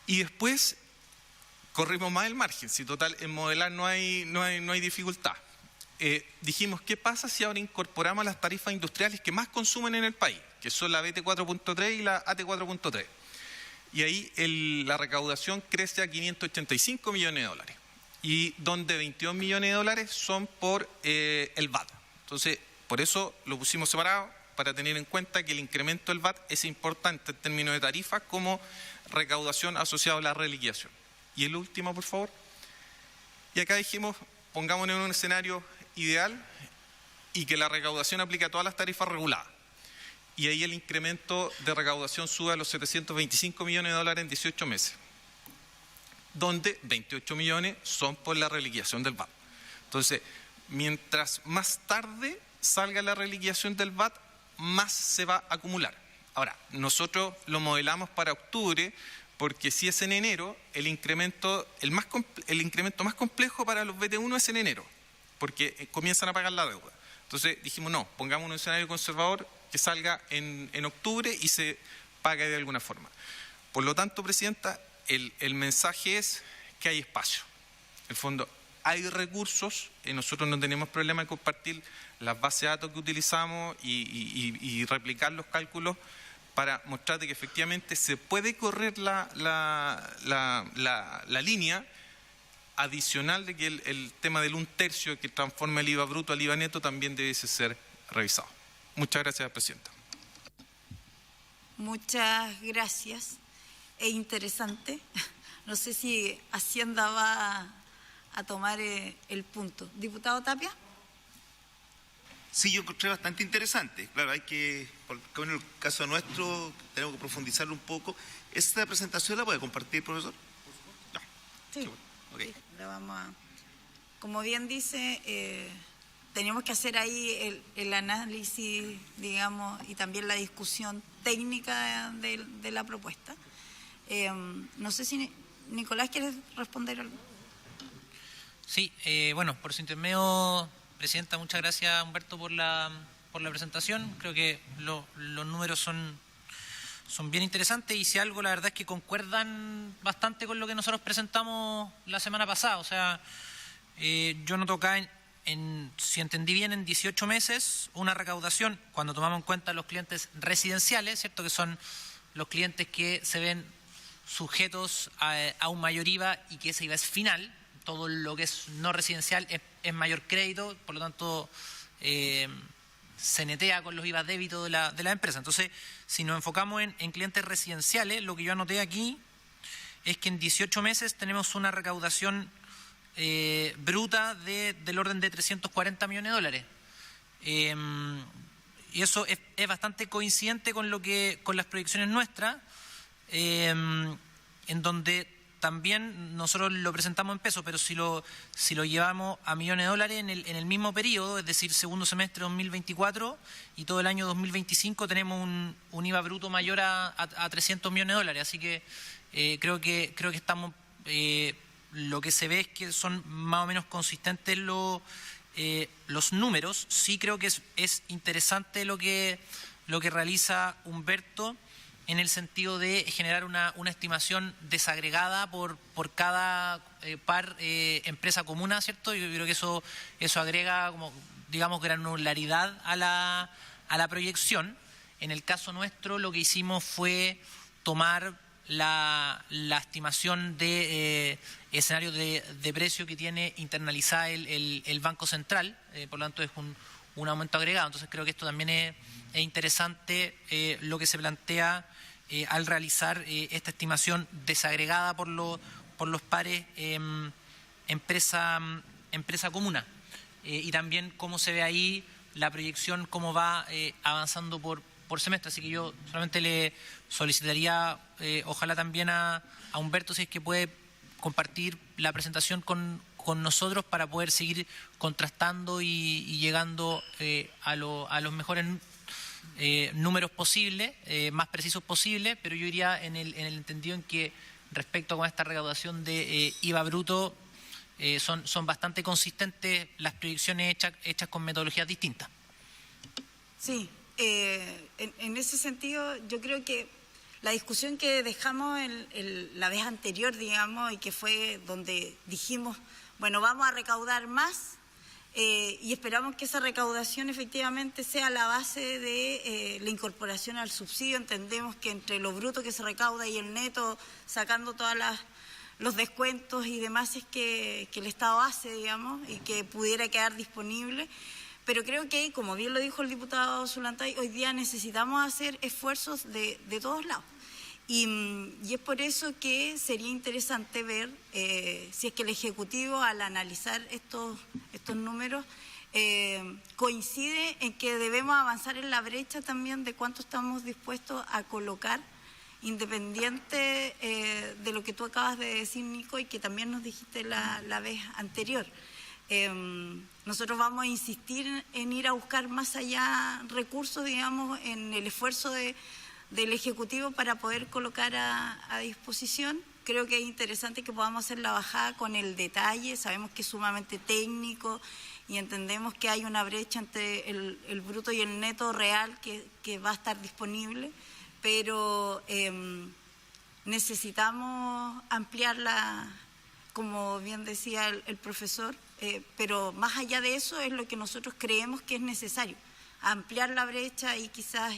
Y después corrimos más el margen. Si total, en modelar no hay dificultad. Dijimos, ¿qué pasa si ahora incorporamos las tarifas industriales que más consumen en el país? Que son la BT 4.3 y la AT 4.3. Y ahí la recaudación crece a 585 millones de dólares. Y donde 22 millones de dólares son por el VAT. Entonces, por eso lo pusimos separado, para tener en cuenta que el incremento del VAT es importante en términos de tarifas como recaudación asociada a la reliquiación. Y el último, por favor. Y acá dijimos, pongámonos en un escenario ideal y que la recaudación aplique a todas las tarifas reguladas. Y ahí el incremento de recaudación sube a los 725 millones de dólares en 18 meses, donde 28 millones son por la reliquiación del VAT. Entonces, mientras más tarde salga la reliquiación del VAT, más se va a acumular. Ahora, nosotros lo modelamos para octubre, porque si es en enero, el incremento más complejo para los BT1 es en enero, porque comienzan a pagar la deuda. Entonces dijimos, no, pongamos un escenario conservador que salga en octubre y se pague de alguna forma. Por lo tanto, Presidenta, el mensaje es que hay espacio. En el fondo, hay recursos, nosotros no tenemos problema en compartir las bases de datos que utilizamos y replicar los cálculos para mostrar que efectivamente se puede correr la línea adicional de que el tema del 1/3 que transforma el IVA bruto al IVA neto también debe ser revisado. Muchas gracias, Presidenta. Muchas gracias. Es interesante. No sé si Hacienda va a tomar el punto. Diputado Tapia. Sí, yo encontré bastante interesante. Claro, porque en el caso nuestro tenemos que profundizarlo un poco. ¿Esta presentación la puede compartir, profesor? No. Sí. Sí, bueno. Okay. Sí, la vamos a... Como bien dice, tenemos que hacer ahí el análisis, digamos, y también la discusión técnica de la propuesta. No sé si Nicolás quiere responder algo. Sí, bueno, por su intermedio, Presidenta, muchas gracias, Humberto, por la presentación. Creo que los números son bien interesantes, y si algo, la verdad es que concuerdan bastante con lo que nosotros presentamos la semana pasada. O sea, yo noto acá, si entendí bien, en 18 meses, una recaudación, cuando tomamos en cuenta los clientes residenciales, ¿cierto?, que son los clientes que se ven sujetos a un mayor IVA y que ese IVA es final, todo lo que es no residencial es mayor crédito, por lo tanto se netea con los IVA débitos de la empresa. Entonces, si nos enfocamos en clientes residenciales, lo que yo anoté aquí es que en 18 meses tenemos una recaudación bruta del orden de 340 millones de dólares. Y eso es bastante coincidente con las proyecciones nuestras, en donde también nosotros lo presentamos en pesos, pero si lo llevamos a millones de dólares en el mismo periodo, es decir, segundo semestre 2024 y todo el año 2025, tenemos un IVA bruto mayor a 300 millones de dólares. Así que creo que estamos, lo que se ve es que son más o menos consistentes los números. Sí creo que es interesante lo que realiza Humberto, en el sentido de generar una estimación desagregada por cada par empresa comuna, ¿cierto? Yo creo que eso agrega, como digamos, granularidad a la proyección. En el caso nuestro, lo que hicimos fue tomar la estimación de escenario de precio que tiene internalizada el Banco Central, por lo tanto es un aumento agregado. Entonces creo que esto también es interesante, lo que se plantea al realizar esta estimación desagregada por los pares empresa comuna, y también cómo se ve ahí la proyección, cómo va avanzando por semestre. Así que yo solamente le solicitaría, ojalá también a Humberto, si es que puede compartir la presentación con nosotros para poder seguir contrastando y llegando a los mejores números posibles, más precisos posibles, pero yo iría en el entendido en que respecto a esta recaudación de IVA bruto, son bastante consistentes las proyecciones hechas con metodologías distintas. Sí, en ese sentido yo creo que la discusión que dejamos la vez anterior, digamos, y que fue donde dijimos, bueno, vamos a recaudar más, y esperamos que esa recaudación efectivamente sea la base de la incorporación al subsidio. Entendemos que entre lo bruto que se recauda y el neto, sacando todos los descuentos y demás, es que el Estado hace, digamos, y que pudiera quedar disponible. Pero creo que, como bien lo dijo el diputado Zulantay, hoy día necesitamos hacer esfuerzos de todos lados. Y es por eso que sería interesante ver si es que el Ejecutivo, al analizar estos números, coincide en que debemos avanzar en la brecha también de cuánto estamos dispuestos a colocar, independiente de lo que tú acabas de decir, Nico, y que también nos dijiste la vez anterior. Nosotros vamos a insistir en ir a buscar más allá recursos, digamos, en el esfuerzo del Ejecutivo para poder colocar a disposición. Creo que es interesante que podamos hacer la bajada con el detalle. Sabemos que es sumamente técnico y entendemos que hay una brecha entre el bruto y el neto real que va a estar disponible, pero necesitamos ampliarla, como bien decía el profesor, pero más allá de eso es lo que nosotros creemos que es necesario, ampliar la brecha y quizás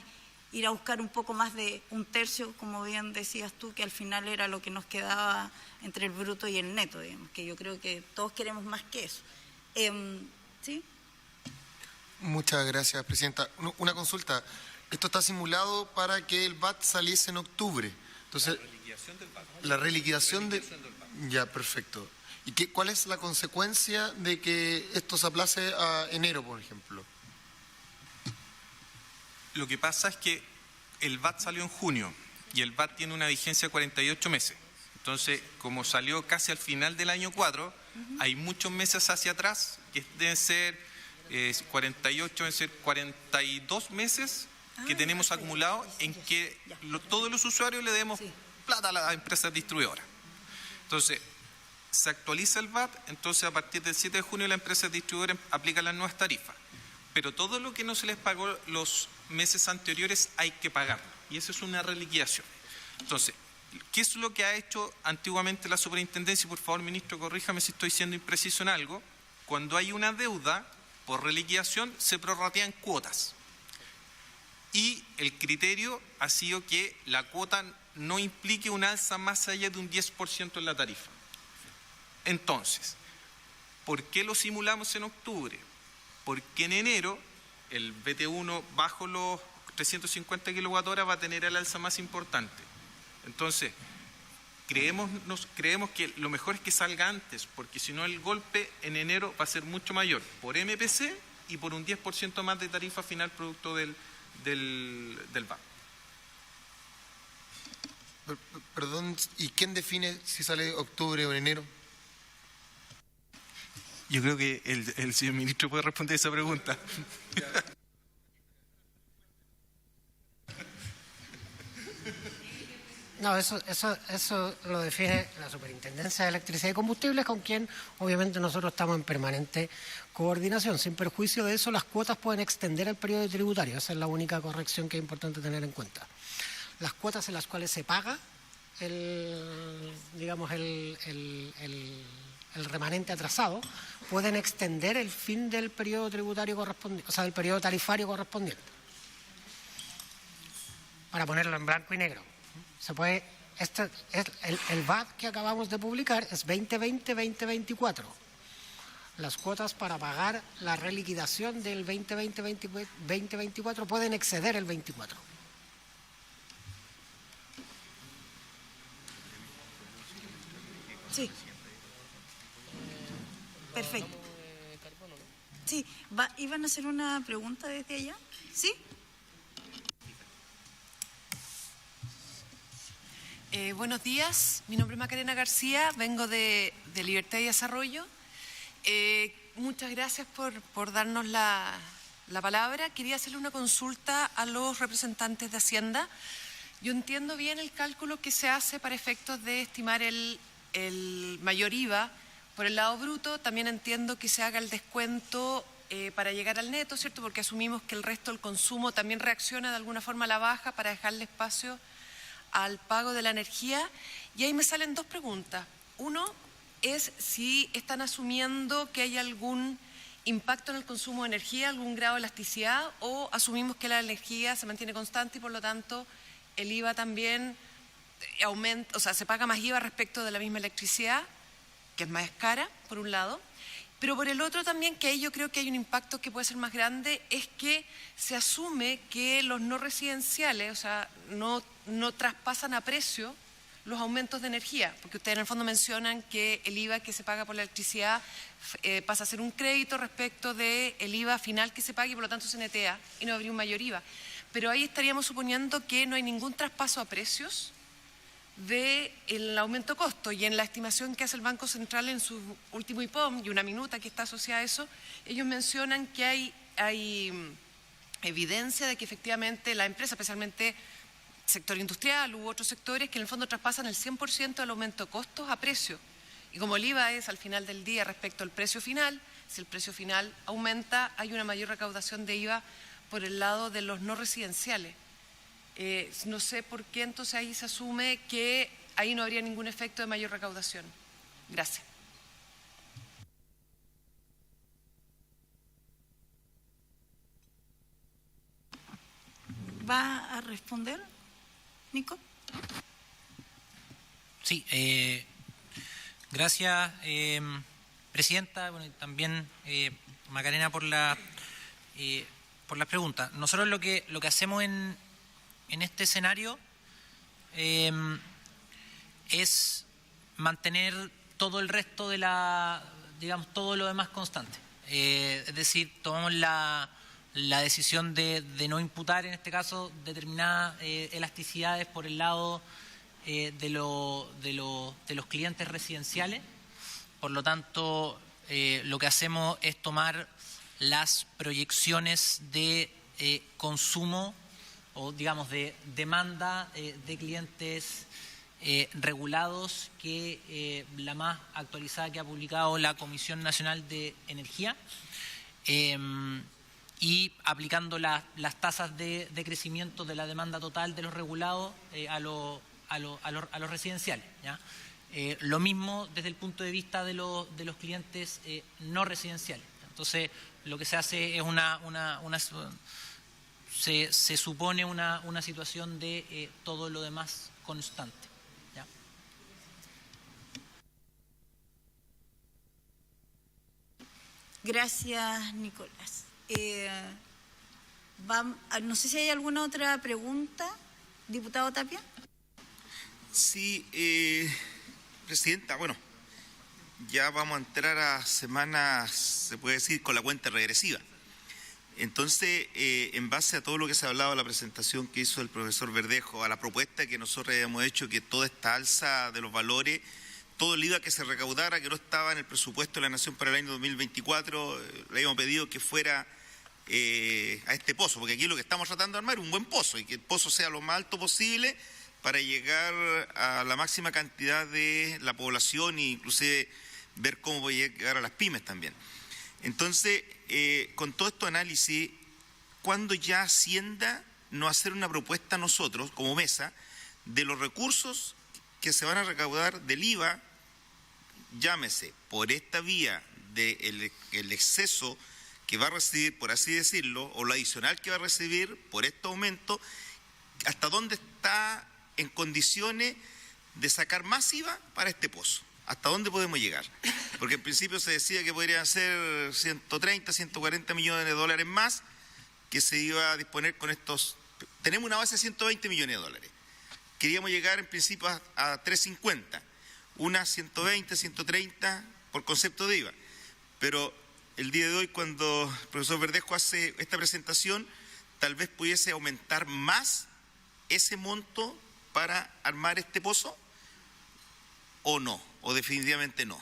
ir a buscar un poco más de un tercio, como bien decías tú, que al final era lo que nos quedaba entre el bruto y el neto, digamos, que yo creo que todos queremos más que eso. ¿Sí? Muchas gracias, Presidenta. Una consulta. Esto está simulado para que el VAT saliese en octubre. Entonces, la reliquidación del VAT. La reliquidación del VAT. Ya, perfecto. ¿Y cuál es la consecuencia de que esto se aplace a enero, por ejemplo? Lo que pasa es que el VAT salió en junio y el VAT tiene una vigencia de 48 meses. Entonces, como salió casi al final del año 4, hay muchos meses hacia atrás, que deben ser 48, deben ser 42 meses que tenemos acumulados en que todos los usuarios le demos plata a las empresas distribuidoras. Entonces, se actualiza el VAT, entonces a partir del 7 de junio las empresas distribuidoras aplican las nuevas tarifas. Pero todo lo que no se les pagó los meses anteriores hay que pagarlo. Y eso es una reliquidación. Entonces, ¿qué es lo que ha hecho antiguamente la superintendencia? Y por favor, ministro, corríjame si estoy siendo impreciso en algo. Cuando hay una deuda por reliquidación, se prorratean cuotas. Y el criterio ha sido que la cuota no implique un alza más allá de un 10% en la tarifa. Entonces, ¿por qué lo simulamos en octubre? Porque en enero el BT1 bajo los 350 kWh va a tener el alza más importante. Entonces, creemos que lo mejor es que salga antes, porque si no el golpe en enero va a ser mucho mayor, por MPC y por un 10% más de tarifa final producto del VAT. Perdón, ¿y quién define si sale octubre o enero? Yo creo que el señor ministro puede responder esa pregunta. No, eso lo define la Superintendencia de Electricidad y Combustibles, con quien obviamente nosotros estamos en permanente coordinación. Sin perjuicio de eso, las cuotas pueden extender el periodo tributario. Esa es la única corrección que es importante tener en cuenta. Las cuotas en las cuales se paga el remanente atrasado pueden extender el fin del periodo tributario correspondiente, o sea, del periodo tarifario correspondiente. Para ponerlo en blanco y negro. Se puede, el VAT que acabamos de publicar es 2020-2024. Las cuotas para pagar la reliquidación del 2020-2024 pueden exceder el 24. Sí. Perfecto. Sí, ¿iban a hacer una pregunta desde allá? ¿Sí? Buenos días, mi nombre es Macarena García, vengo de Libertad y Desarrollo. Muchas gracias por darnos la palabra. Quería hacerle una consulta a los representantes de Hacienda. Yo entiendo bien el cálculo que se hace para efectos de estimar el mayor IVA por el lado bruto. También entiendo que se haga el descuento para llegar al neto, ¿cierto? Porque asumimos que el resto del consumo también reacciona de alguna forma a la baja para dejarle espacio al pago de la energía. Y ahí me salen dos preguntas. Uno es si están asumiendo que hay algún impacto en el consumo de energía, algún grado de elasticidad, o asumimos que la energía se mantiene constante y por lo tanto el IVA también aumenta, o sea, se paga más IVA respecto de la misma electricidad, que es más cara, por un lado. Pero por el otro también, que ahí yo creo que hay un impacto que puede ser más grande, es que se asume que los no residenciales, o sea, no traspasan a precio los aumentos de energía, porque ustedes en el fondo mencionan que el IVA que se paga por la electricidad pasa a ser un crédito respecto del IVA final que se pague y por lo tanto se netea y no habría un mayor IVA. Pero ahí estaríamos suponiendo que no hay ningún traspaso a precios del aumento de costo, y en la estimación que hace el Banco Central en su último IPOM y una minuta que está asociada a eso, ellos mencionan que hay evidencia de que efectivamente la empresa, especialmente sector industrial u otros sectores, que en el fondo traspasan el 100% del aumento de costos a precio. Y como el IVA es al final del día respecto al precio final, si el precio final aumenta, hay una mayor recaudación de IVA por el lado de los no residenciales. No sé por qué entonces ahí se asume que ahí no habría ningún efecto de mayor recaudación. Gracias. ¿Va a responder, Nico? Sí, gracias, Presidenta, bueno, y también Macarena por las preguntas. Nosotros lo que hacemos en este escenario es mantener todo el resto de todo lo demás constante. Es decir, tomamos la decisión de no imputar, en este caso, determinadas elasticidades por el lado de los clientes residenciales. Por lo tanto, lo que hacemos es tomar las proyecciones de consumo o, digamos, de demanda de clientes regulados, que la más actualizada que ha publicado la Comisión Nacional de Energía, y aplicando las tasas de crecimiento de la demanda total de los regulados a los residenciales, ¿ya? Lo mismo desde el punto de vista de los clientes no residenciales. Entonces, lo que se hace es se supone una situación de todo lo demás constante, ¿ya? Gracias, Nicolás. No sé si hay alguna otra pregunta, diputado Tapia. Sí, Presidenta, bueno, ya vamos a entrar a semanas, se puede decir, con la cuenta regresiva. Entonces, en base a todo lo que se ha hablado, a la presentación que hizo el profesor Verdejo, a la propuesta que nosotros habíamos hecho, que toda esta alza de los valores, todo el IVA que se recaudara, que no estaba en el presupuesto de la Nación para el año 2024, le habíamos pedido que fuera a este pozo, porque aquí lo que estamos tratando de armar es un buen pozo, y que el pozo sea lo más alto posible para llegar a la máxima cantidad de la población e inclusive ver cómo voy a llegar a las pymes también. Entonces, con todo este análisis, ¿cuándo ya Hacienda no hacer una propuesta a nosotros, como mesa, de los recursos que se van a recaudar del IVA, llámese, por esta vía del exceso que va a recibir, por así decirlo, o lo adicional que va a recibir por este aumento, hasta dónde está en condiciones de sacar más IVA para este pozo? ¿Hasta dónde podemos llegar? Porque en principio se decía que podrían ser 130, 140 millones de dólares más que se iba a disponer con estos. Tenemos una base de 120 millones de dólares. Queríamos llegar en principio a 350, unas 120, 130 por concepto de IVA. Pero el día de hoy, cuando el profesor Verdejo hace esta presentación, tal vez pudiese aumentar más ese monto para armar este pozo, o no, o definitivamente no.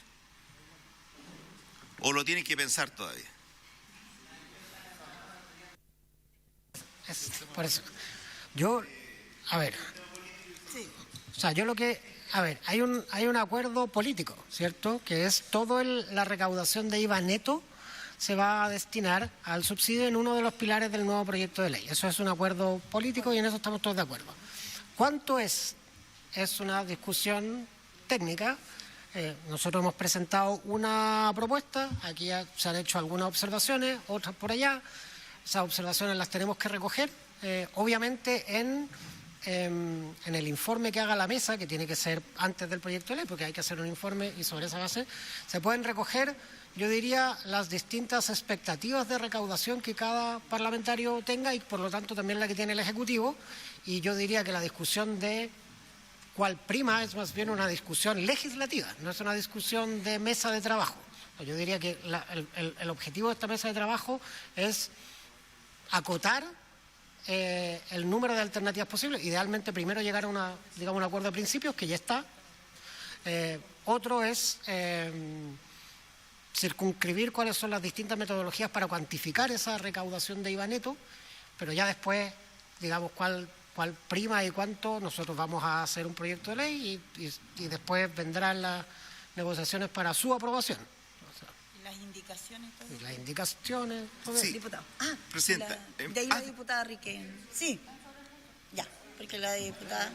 O lo tienen que pensar todavía. Por eso. Yo, a ver. O sea, yo lo que, a ver, hay un acuerdo político, ¿cierto? Que es la recaudación de IVA neto se va a destinar al subsidio en uno de los pilares del nuevo proyecto de ley. Eso es un acuerdo político y en eso estamos todos de acuerdo. ¿Cuánto es? Es una discusión técnica. Nosotros hemos presentado una propuesta, aquí se han hecho algunas observaciones, otras por allá. Esas observaciones las tenemos que recoger, obviamente en el informe que haga la mesa, que tiene que ser antes del proyecto de ley, porque hay que hacer un informe y sobre esa base se pueden recoger, yo diría, las distintas expectativas de recaudación que cada parlamentario tenga y por lo tanto también la que tiene el Ejecutivo, y yo diría que la discusión de cuál prima es más bien una discusión legislativa, no es una discusión de mesa de trabajo. Yo diría que el objetivo de esta mesa de trabajo es acotar el número de alternativas posibles, idealmente primero llegar a un acuerdo de principios, que ya está. Otro es circunscribir cuáles son las distintas metodologías para cuantificar esa recaudación de IVA neto, pero ya después, digamos, cuál prima y cuánto, nosotros vamos a hacer un proyecto de ley y después vendrán las negociaciones para su aprobación. Las indicaciones. Y las indicaciones. Sí, diputado. Presidenta. De ahí la diputada Riquelme. Sí, ya, porque la diputada.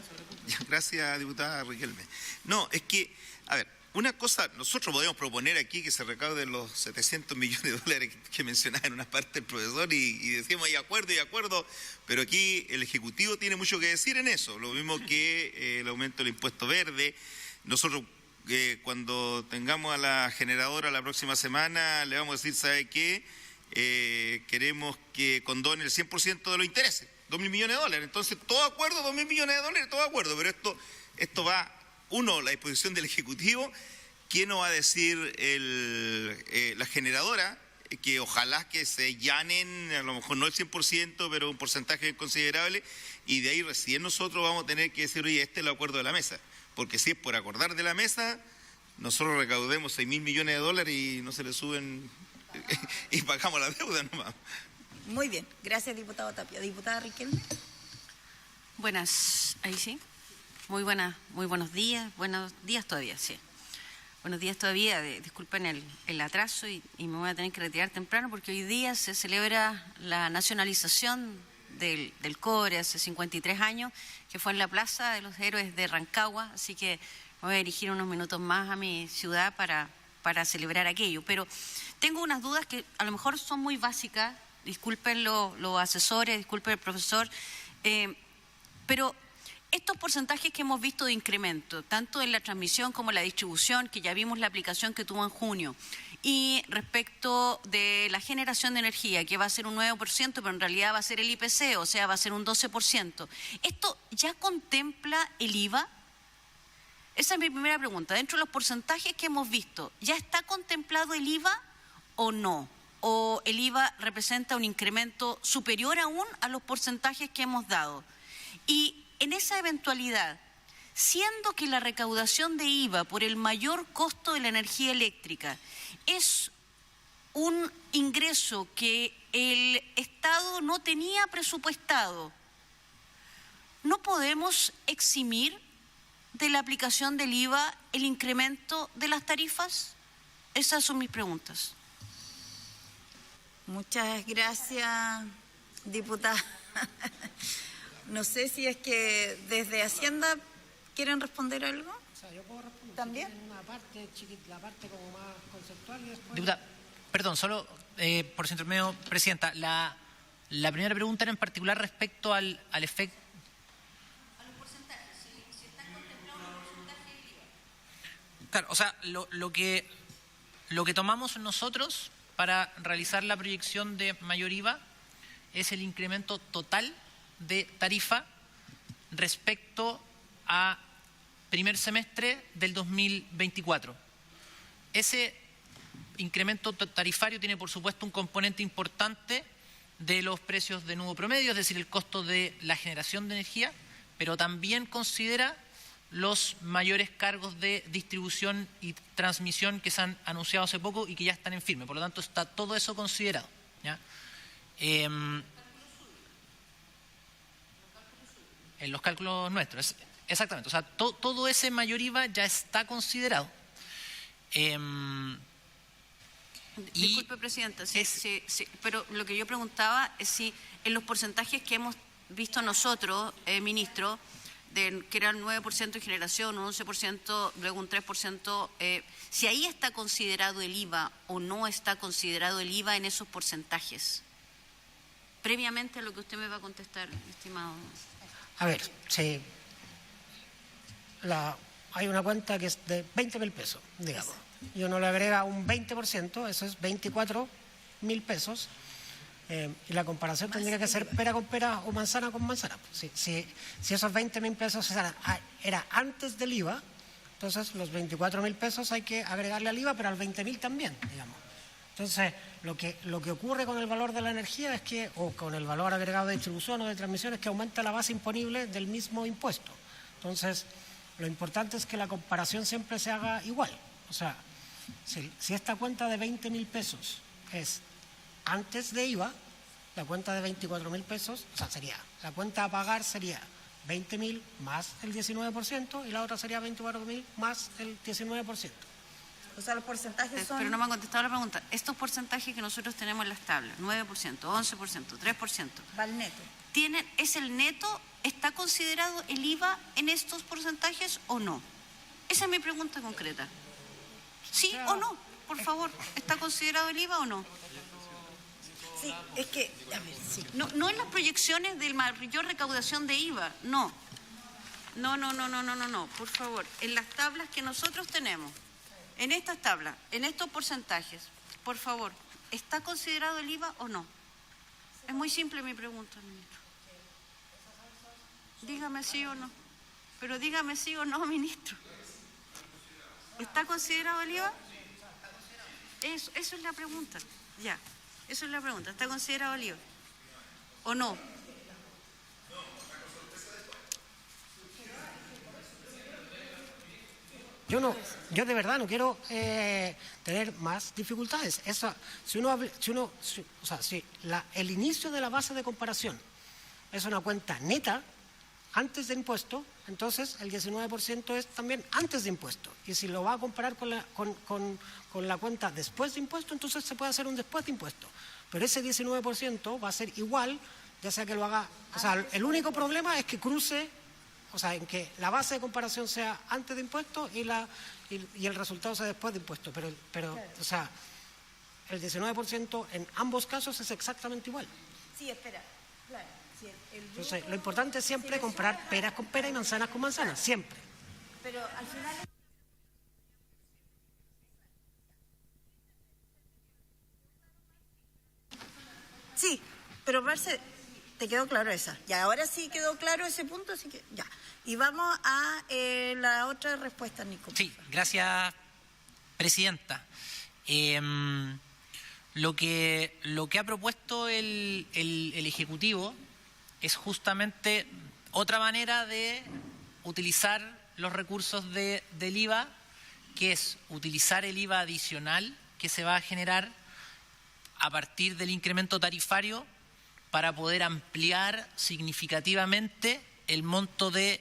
Gracias, diputada Riquelme. No, es que, a ver, una cosa, nosotros podemos proponer aquí que se recauden los 700 millones de dólares que mencionaba en una parte el profesor y decimos y acuerdo, pero aquí el Ejecutivo tiene mucho que decir en eso, lo mismo que el aumento del impuesto verde. Nosotros cuando tengamos a la generadora la próxima semana le vamos a decir, ¿sabe qué? Queremos que condone el 100% de los intereses, 2.000 millones de dólares. Entonces, todo acuerdo, 2.000 millones de dólares, todo acuerdo, pero esto va, uno, la disposición del Ejecutivo. ¿Quién nos va a decir la generadora? Que ojalá que se llanen, a lo mejor no el 100%, pero un porcentaje considerable, y de ahí recién nosotros vamos a tener que decir, oye, este es el acuerdo de la mesa. Porque si es por acordar de la mesa, nosotros recaudemos 6.000 millones de dólares y no se le suben y pagamos la deuda nomás. Muy bien, gracias, diputado Tapia. Diputada Riquelme. Buenas, ahí sí. Muy buenos días todavía, sí. Buenos días todavía, disculpen el atraso y me voy a tener que retirar temprano porque hoy día se celebra la nacionalización del cobre hace 53 años, que fue en la Plaza de los Héroes de Rancagua, así que me voy a dirigir unos minutos más a mi ciudad para celebrar aquello. Pero tengo unas dudas que a lo mejor son muy básicas, disculpen los asesores, disculpen el profesor, pero estos porcentajes que hemos visto de incremento, tanto en la transmisión como en la distribución, que ya vimos la aplicación que tuvo en junio, Y respecto de la generación de energía, que va a ser un 9%, pero en realidad va a ser el IPC, o sea, va a ser un 12%. ¿Esto ya contempla el IVA? Esa es mi primera pregunta. Dentro de los porcentajes que hemos visto, ¿ya está contemplado el IVA o no? ¿O el IVA representa un incremento superior aún a los porcentajes que hemos dado? Y en esa eventualidad, siendo que la recaudación de IVA por el mayor costo de la energía eléctrica es un ingreso que el Estado no tenía presupuestado, ¿no podemos eximir de la aplicación del IVA el incremento de las tarifas? Esas son mis preguntas. Muchas gracias, diputada. No sé si es que desde Hacienda quieren responder algo. O sea, yo puedo responder. ¿También? Una parte chiquita, la parte como más conceptual y después... Diputada, perdón, solo por su intermedio, Presidenta, la primera pregunta era en particular respecto al efecto... A los porcentajes, si están contemplados los porcentajes del IVA. Claro, o sea, lo que tomamos nosotros para realizar la proyección de mayor IVA es el incremento total de tarifa respecto a primer semestre del 2024. Ese incremento tarifario tiene, por supuesto, un componente importante de los precios de nudo promedio, es decir, el costo de la generación de energía, pero también considera los mayores cargos de distribución y transmisión que se han anunciado hace poco y que ya están en firme. Por lo tanto, está todo eso considerado, ¿ya? En los cálculos nuestros, exactamente. O sea, todo ese mayor IVA ya está considerado. Disculpe, Presidenta, sí, pero lo que yo preguntaba es si en los porcentajes que hemos visto nosotros, ministro, que era el 9% de generación, un 11%, luego un 3%, si ahí está considerado el IVA o no está considerado el IVA en esos porcentajes, previamente a lo que usted me va a contestar, estimado. A ver, sí, hay una cuenta que es de 20.000 pesos, digamos. Y uno le agrega un 20%, eso es 24.000 pesos. Y la comparación tendría que ser pera con pera o manzana con manzana. Si esos 20.000 pesos era antes del IVA, entonces los 24.000 pesos hay que agregarle al IVA, pero al 20.000 también, digamos. Entonces, lo que ocurre con el valor de la energía es que, o con el valor agregado de distribución o de transmisión, es que aumenta la base imponible del mismo impuesto. Entonces, lo importante es que la comparación siempre se haga igual. O sea, si esta cuenta de 20.000 pesos es antes de IVA, la cuenta de 24.000 pesos, o sea, la cuenta a pagar sería 20.000 más el 19% y la otra sería 24.000 más el 19%. O sea, los porcentajes son... Pero no me han contestado la pregunta. Estos porcentajes que nosotros tenemos en las tablas, 9%, 11%, 3%. Va al neto. ¿Es el neto? ¿Está considerado el IVA en estos porcentajes o no? Esa es mi pregunta concreta. ¿Sí o no? Por favor, ¿está considerado el IVA o no? Sí, es que, a ver, sí. No en las proyecciones de mayor recaudación de IVA, no. No, por favor. En las tablas que nosotros tenemos, en estas tablas, en estos porcentajes, por favor, ¿está considerado el IVA o no? Es muy simple mi pregunta, ministro. Dígame sí o no. Pero dígame sí o no, ministro. ¿Está considerado el IVA? Eso es la pregunta. Ya. Eso es la pregunta. ¿Está considerado el IVA? ¿O no? Yo de verdad no quiero tener más dificultades. El inicio de la base de comparación es una cuenta neta antes de impuesto, entonces el 19% es también antes de impuesto. Y si lo va a comparar con la cuenta después de impuesto, entonces se puede hacer un después de impuesto. Pero ese 19% va a ser igual, ya sea que lo haga... O sea, el único problema es que cruce, o sea, en que la base de comparación sea antes de impuesto y el resultado sea después de impuesto. Pero o sea, el 19% en ambos casos es exactamente igual. Sí, espera, claro. Entonces, lo importante es siempre comparar peras con peras y manzanas con manzanas, siempre. Pero al final... pero Marce, ¿te quedó claro esa? Ya, ahora sí quedó claro ese punto, así que ya. Y vamos a la otra respuesta, Nico. Sí, gracias, presidenta. Lo que ha propuesto el Ejecutivo es justamente otra manera de utilizar los recursos del IVA, que es utilizar el IVA adicional que se va a generar a partir del incremento tarifario para poder ampliar significativamente el monto de,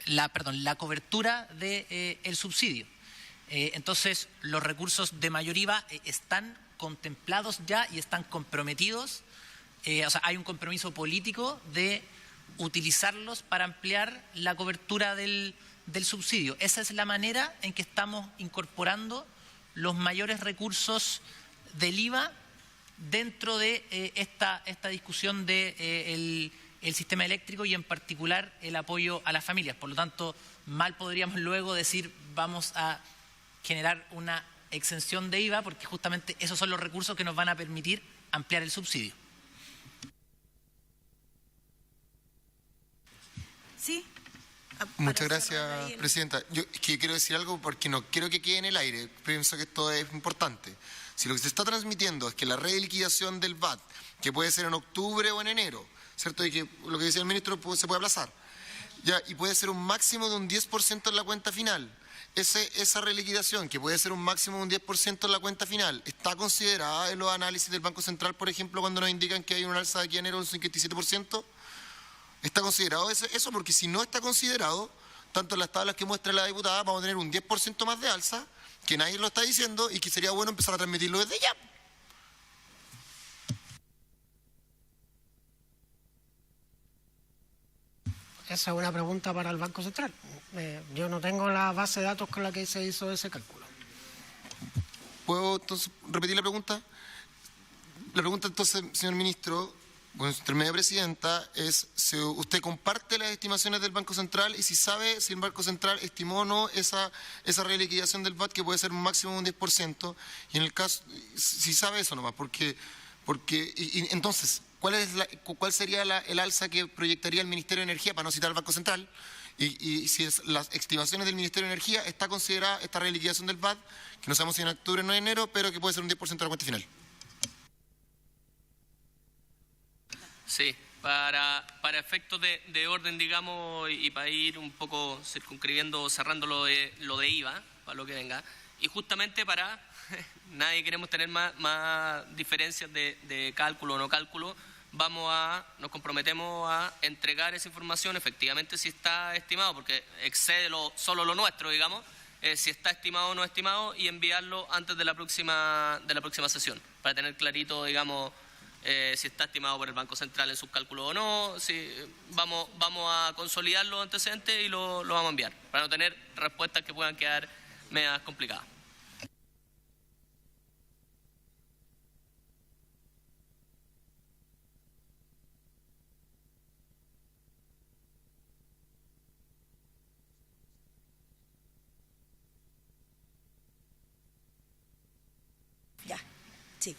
la cobertura del subsidio. Entonces, los recursos de mayor IVA están contemplados ya y están comprometidos. Hay un compromiso político de utilizarlos para ampliar la cobertura del subsidio. Esa es la manera en que estamos incorporando los mayores recursos del IVA dentro de esta discusión de el sistema eléctrico y en particular el apoyo a las familias. Por lo tanto, mal podríamos luego decir vamos a generar una exención de IVA, porque justamente esos son los recursos que nos van a permitir ampliar el subsidio. Sí. Muchas gracias, presidenta. Yo quiero decir algo porque no quiero que quede en el aire. Pienso que esto es importante. Si lo que se está transmitiendo es que la reliquidación del VAT, que puede ser en octubre o en enero, ¿cierto? Y que lo que decía el ministro se puede aplazar, ya, y puede ser un máximo de un 10% en la cuenta final. Esa reliquidación, que puede ser un máximo de un 10% en la cuenta final, ¿está considerada en los análisis del Banco Central, por ejemplo, cuando nos indican que hay un alza de aquí a enero del 57%? ¿Está considerado eso? Porque si no está considerado, tanto en las tablas que muestra la diputada, vamos a tener un 10% más de alza, que nadie lo está diciendo y que sería bueno empezar a transmitirlo desde ya. Esa es una pregunta para el Banco Central. Yo no tengo la base de datos con la que se hizo ese cálculo. ¿Puedo entonces repetir la pregunta? La pregunta entonces, señor ministro, con su intermedia presidenta, es si usted comparte las estimaciones del Banco Central y si sabe si el Banco Central estimó o no esa reliquidación del VAT, que puede ser un máximo de un 10%, y en el caso, si sabe eso nomás, porque entonces, ¿cuál sería el alza que proyectaría el Ministerio de Energía, para no citar al Banco Central? Y si las estimaciones del Ministerio de Energía está considerada esta reliquidación del VAT, que no sabemos si en octubre o en enero, pero que puede ser un 10% de la cuenta final. Sí, para efectos de orden, digamos, y para ir un poco circunscribiendo, cerrando lo de IVA, para lo que venga, y justamente para, nadie queremos tener más diferencias de cálculo o no cálculo, nos comprometemos a entregar esa información, efectivamente, si está estimado, porque excede solo lo nuestro, digamos, si está estimado o no estimado, y enviarlo antes de la próxima sesión, para tener clarito, digamos, si está estimado por el Banco Central en sus cálculos o no. Si vamos a consolidar los antecedentes y lo vamos a enviar, para no tener respuestas que puedan quedar medias complicadas. Ya, sí.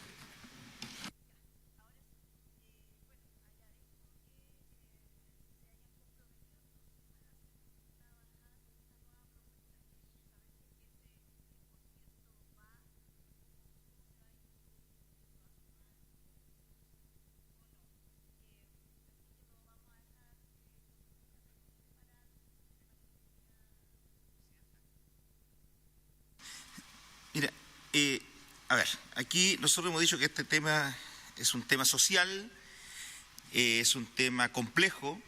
Mira, a ver, aquí nosotros hemos dicho que este tema es un tema social, es un tema complejo.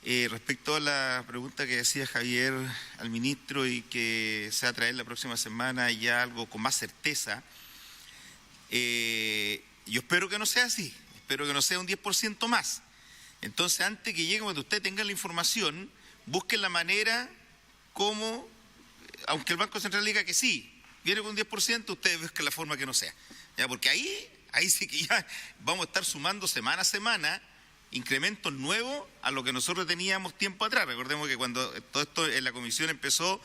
Respecto a la pregunta que decía Javier al ministro y que se va a traer la próxima semana ya algo con más certeza, yo espero que no sea así, espero que no sea un 10% más. Entonces, antes que llegue, cuando usted tenga la información, busquen la manera como, aunque el Banco Central diga que sí, viene con un 10%, ustedes busquen la forma que no sea. ¿Ya? Porque ahí sí que ya vamos a estar sumando semana a semana incrementos nuevos a lo que nosotros teníamos tiempo atrás. Recordemos que cuando todo esto en la comisión empezó,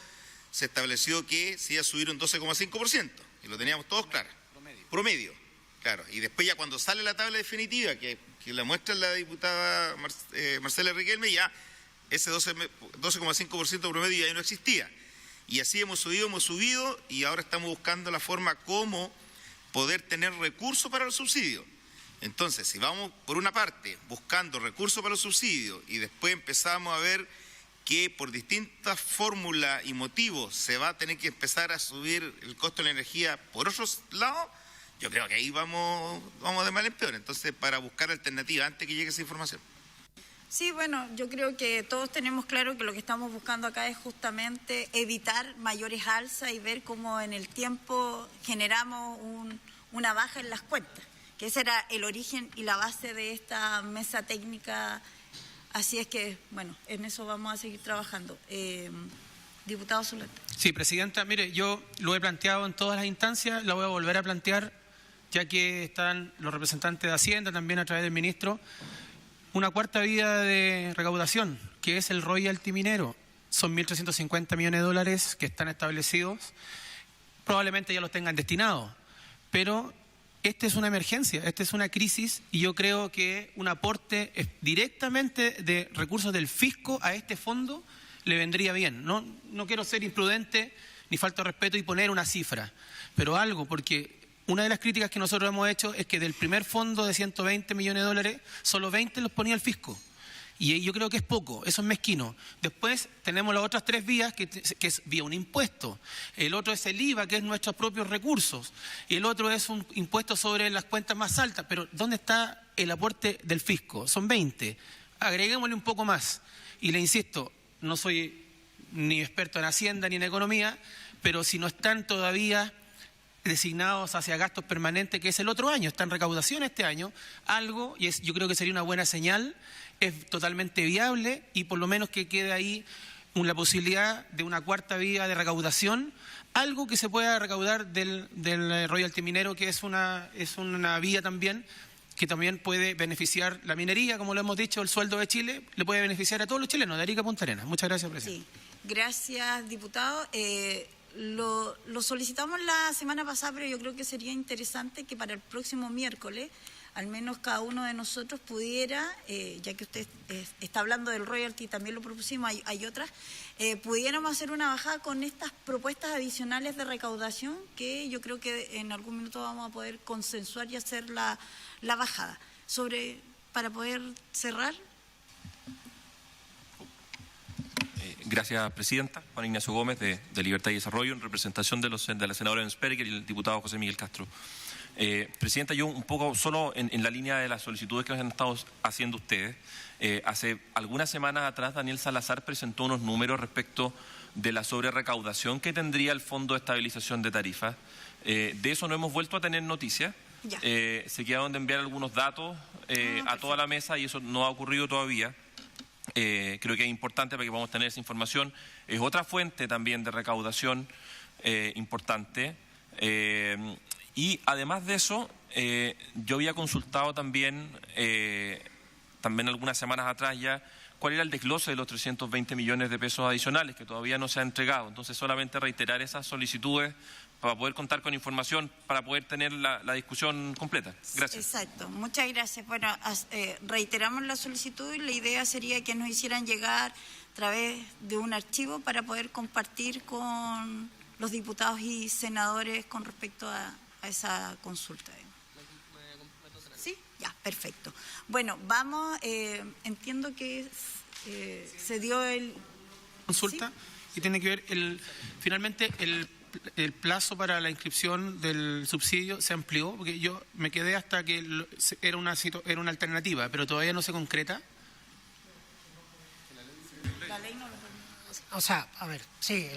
se estableció que se iba a subir un 12,5%, y lo teníamos todos claro. Promedio. Claro, y después ya cuando sale la tabla definitiva, que la muestra la diputada Marcela Riquelme, ya ese 12,5% promedio ya no existía. Y así hemos subido y ahora estamos buscando la forma como poder tener recursos para los subsidios. Entonces, si vamos por una parte buscando recursos para los subsidios y después empezamos a ver que por distintas fórmulas y motivos se va a tener que empezar a subir el costo de la energía por otros lados, yo creo que ahí vamos de mal en peor. Entonces, para buscar alternativas antes que llegue esa información. Sí, bueno, yo creo que todos tenemos claro que lo que estamos buscando acá es justamente evitar mayores alzas y ver cómo en el tiempo generamos una baja en las cuentas, que ese era el origen y la base de esta mesa técnica. Así es que, bueno, en eso vamos a seguir trabajando. Diputado Zuleta. Sí, Presidenta, mire, yo lo he planteado en todas las instancias, lo voy a volver a plantear, ya que están los representantes de Hacienda, también a través del ministro, una cuarta vía de recaudación, que es el royalty minero. Son 1.350 millones de dólares que están establecidos, probablemente ya los tengan destinados, pero esta es una emergencia, esta es una crisis y yo creo que un aporte directamente de recursos del fisco a este fondo le vendría bien. No quiero ser imprudente ni falta de respeto y poner una cifra, pero algo, porque una de las críticas que nosotros hemos hecho es que del primer fondo de 120 millones de dólares, solo 20 los ponía el fisco. Y yo creo que es poco, eso es mezquino. Después tenemos las otras tres vías, que es vía un impuesto. El otro es el IVA, que es nuestros propios recursos. Y el otro es un impuesto sobre las cuentas más altas. Pero ¿dónde está el aporte del fisco? Son 20. Agreguémosle un poco más. Y le insisto, no soy ni experto en Hacienda ni en economía, pero si no están todavía designados hacia gastos permanentes, que es el otro año, está en recaudación este año, algo, y yo creo que sería una buena señal, es totalmente viable y por lo menos que quede ahí la posibilidad de una cuarta vía de recaudación, algo que se pueda recaudar del royalty minero, que es una vía también que también puede beneficiar la minería, como lo hemos dicho, el sueldo de Chile le puede beneficiar a todos los chilenos, de Arica a Punta Arenas. Muchas gracias, Presidente. Sí, gracias, diputado. Lo solicitamos la semana pasada, pero yo creo que sería interesante que para el próximo miércoles, al menos cada uno de nosotros pudiera, ya que usted está hablando del royalty, también lo propusimos, hay otras, pudiéramos hacer una bajada con estas propuestas adicionales de recaudación, que yo creo que en algún minuto vamos a poder consensuar y hacer la bajada. Para poder cerrar. Gracias, Presidenta. Juan Ignacio Gómez, de Libertad y Desarrollo, en representación de la senadora Ensperger y el diputado José Miguel Castro. Presidenta, yo un poco solo en la línea de las solicitudes que nos han estado haciendo ustedes. Hace algunas semanas atrás, Daniel Salazar presentó unos números respecto de la sobrerecaudación que tendría el Fondo de Estabilización de Tarifas. De eso no hemos vuelto a tener noticias. Se quedaron de enviar algunos datos a toda la mesa y eso no ha ocurrido todavía. Creo que es importante para que podamos tener esa información. Es otra fuente también de recaudación importante. Y además de eso, yo había consultado también algunas semanas atrás ya, cuál era el desglose de los 320 millones de pesos adicionales que todavía no se ha entregado. Entonces, solamente reiterar esas solicitudes para poder contar con información, para poder tener la discusión completa. Gracias. Exacto, muchas gracias. Bueno, reiteramos la solicitud y la idea sería que nos hicieran llegar a través de un archivo para poder compartir con los diputados y senadores con respecto a esa consulta. ¿Sí? Ya, perfecto. Bueno, vamos, entiendo que se dio el... Consulta, ¿sí? Y tiene que ver, finalmente el plazo para la inscripción del subsidio se amplió, porque yo me quedé hasta que era una alternativa, pero todavía no se concreta. La ley no lo permite. O sea, a ver, sí,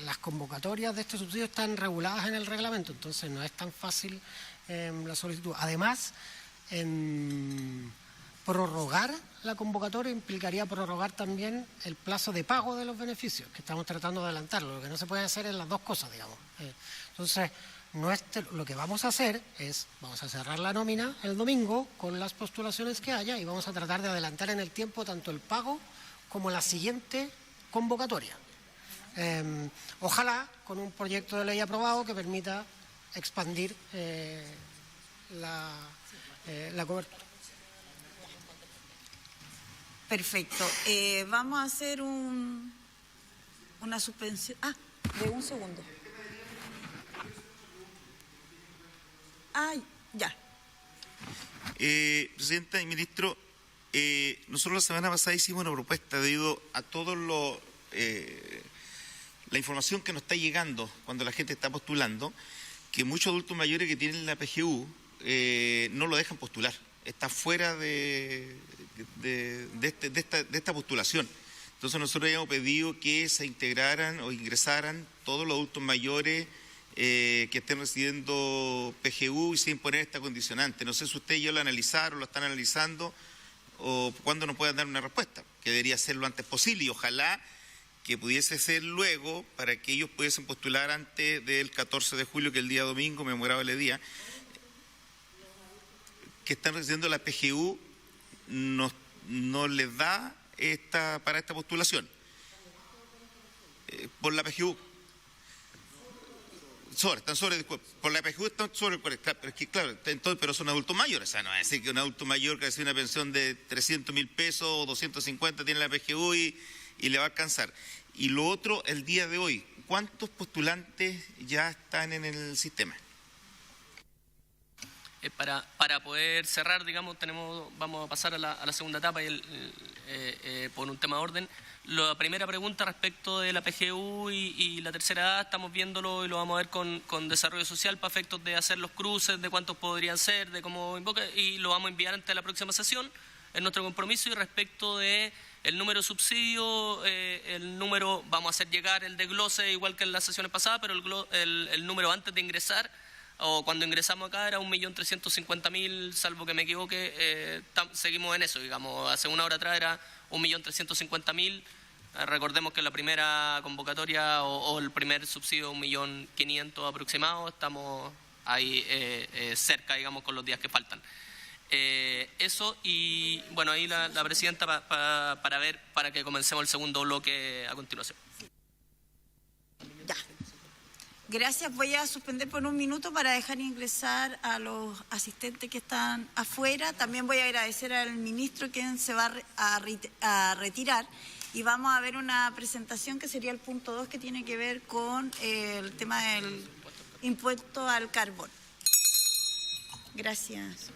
las convocatorias de este subsidio están reguladas en el reglamento, entonces no es tan fácil la solicitud. Además, prorrogar la convocatoria implicaría prorrogar también el plazo de pago de los beneficios, que estamos tratando de adelantarlo. Lo que no se puede hacer es las dos cosas, digamos. Entonces, lo que vamos a hacer es, vamos a cerrar la nómina el domingo con las postulaciones que haya y vamos a tratar de adelantar en el tiempo tanto el pago como la siguiente convocatoria. Ojalá con un proyecto de ley aprobado que permita expandir la cobertura. Perfecto. Vamos a hacer una suspensión. De un segundo. Ya. Presidenta y ministro, nosotros la semana pasada hicimos una propuesta debido a todo la información que nos está llegando cuando la gente está postulando, que muchos adultos mayores que tienen la PGU no lo dejan postular, está fuera de esta postulación. Entonces nosotros habíamos pedido que se integraran o ingresaran todos los adultos mayores que estén recibiendo PGU y sin poner esta condicionante. No sé si ustedes ya lo analizaron, lo están analizando o cuándo nos puedan dar una respuesta, que debería ser lo antes posible y ojalá que pudiese ser luego para que ellos pudiesen postular antes del 14 de julio, que es el día domingo, memorable día, que están recibiendo la PGU no les da para esta postulación. Por la PGU. Por la PGU están sobre, pero es que claro, entonces, pero son adultos mayores, o sea, no es decir que un adulto mayor que recibe una pensión de 300.000 pesos o 250 tiene la PGU y le va a alcanzar. Y lo otro, el día de hoy, ¿cuántos postulantes ya están en el sistema? Para poder cerrar, digamos, vamos a pasar a la segunda etapa y por un tema de orden. La primera pregunta respecto de la PGU y la tercera edad, estamos viéndolo y lo vamos a ver con desarrollo social para efectos de hacer los cruces, de cuántos podrían ser, de cómo invoca, y lo vamos a enviar ante la próxima sesión, es nuestro compromiso. Y respecto de el número de subsidio, el número, vamos a hacer llegar el desglose igual que en las sesiones pasadas, pero el número antes de ingresar, o cuando ingresamos acá era 1.350.000, salvo que me equivoque, seguimos en eso, digamos, hace una hora atrás era 1.350.000, recordemos que la primera convocatoria o el primer subsidio 1.500.000 aproximado, estamos ahí cerca, digamos, con los días que faltan. Eso, y bueno, ahí la presidenta para que comencemos el segundo bloque a continuación. Ya. Gracias. Voy a suspender por un minuto para dejar ingresar a los asistentes que están afuera. También voy a agradecer al ministro quien se va a retirar. Y vamos a ver una presentación que sería el punto 2, que tiene que ver con el tema del impuesto al carbón. Gracias.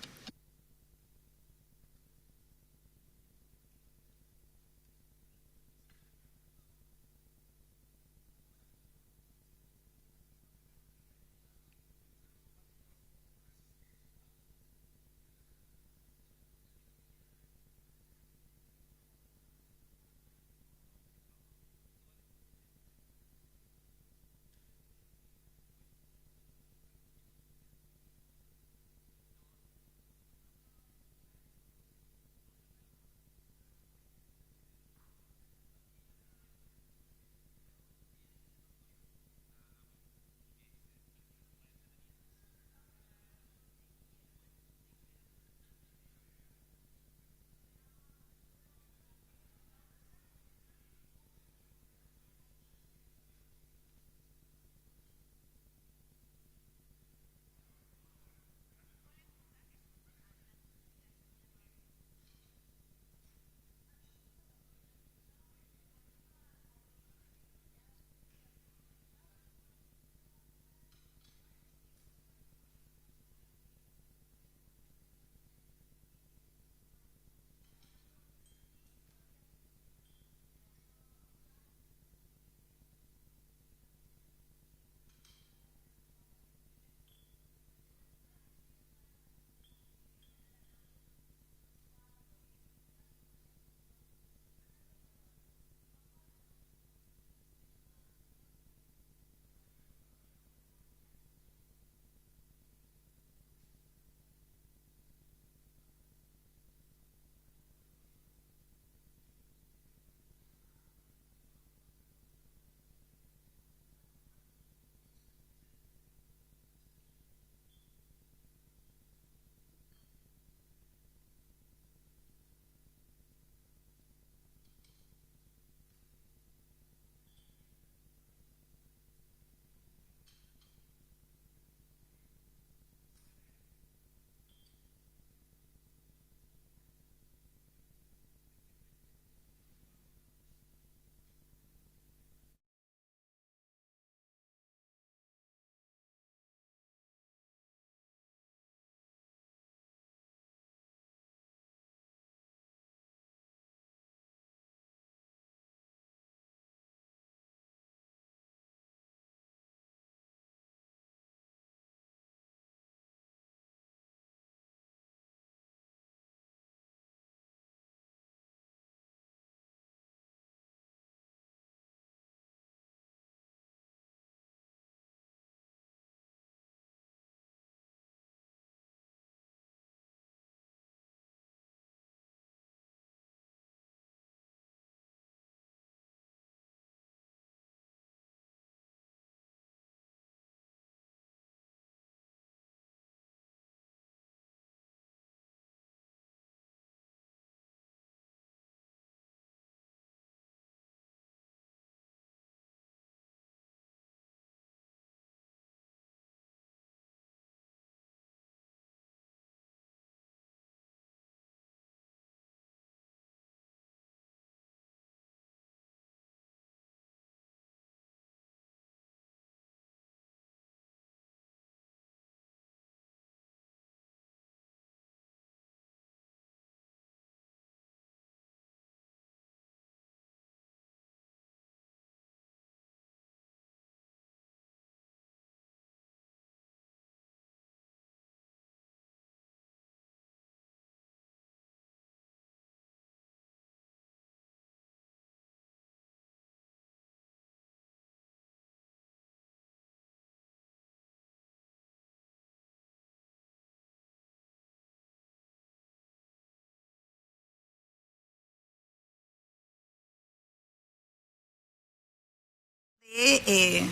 De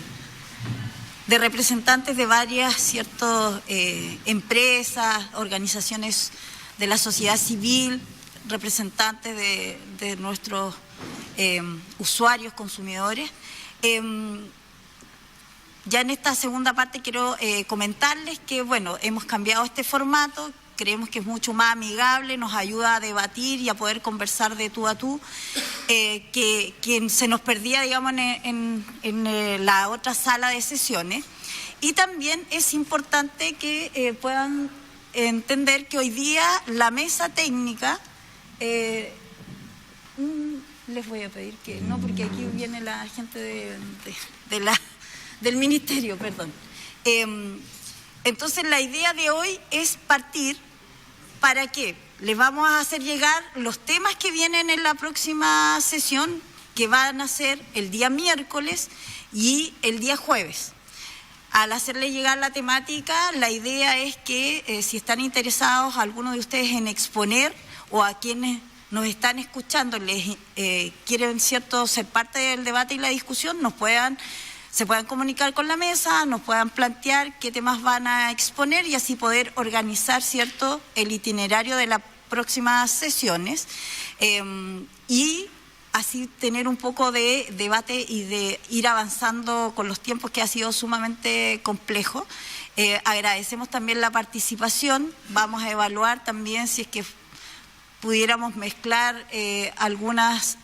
representantes de varias empresas, organizaciones de la sociedad civil, representantes de nuestros usuarios, consumidores. Ya en esta segunda parte quiero comentarles que, bueno, hemos cambiado este formato, creemos que es mucho más amigable, nos ayuda a debatir y a poder conversar de tú a tú, que se nos perdía, digamos, en la otra sala de sesiones. Y también es importante que puedan entender que hoy día la mesa técnica, les voy a pedir que no, porque aquí viene la gente del ministerio, perdón. Entonces la idea de hoy es partir. ¿Para qué? Les vamos a hacer llegar los temas que vienen en la próxima sesión, que van a ser el día miércoles y el día jueves. Al hacerle llegar la temática, la idea es que si están interesados algunos de ustedes en exponer, o a quienes nos están escuchando les quieren ser parte del debate y la discusión, se puedan comunicar con la mesa, nos puedan plantear qué temas van a exponer y así poder organizar, el itinerario de las próximas sesiones y así tener un poco de debate y de ir avanzando con los tiempos, que ha sido sumamente complejo. Agradecemos también la participación, vamos a evaluar también si es que pudiéramos mezclar algunas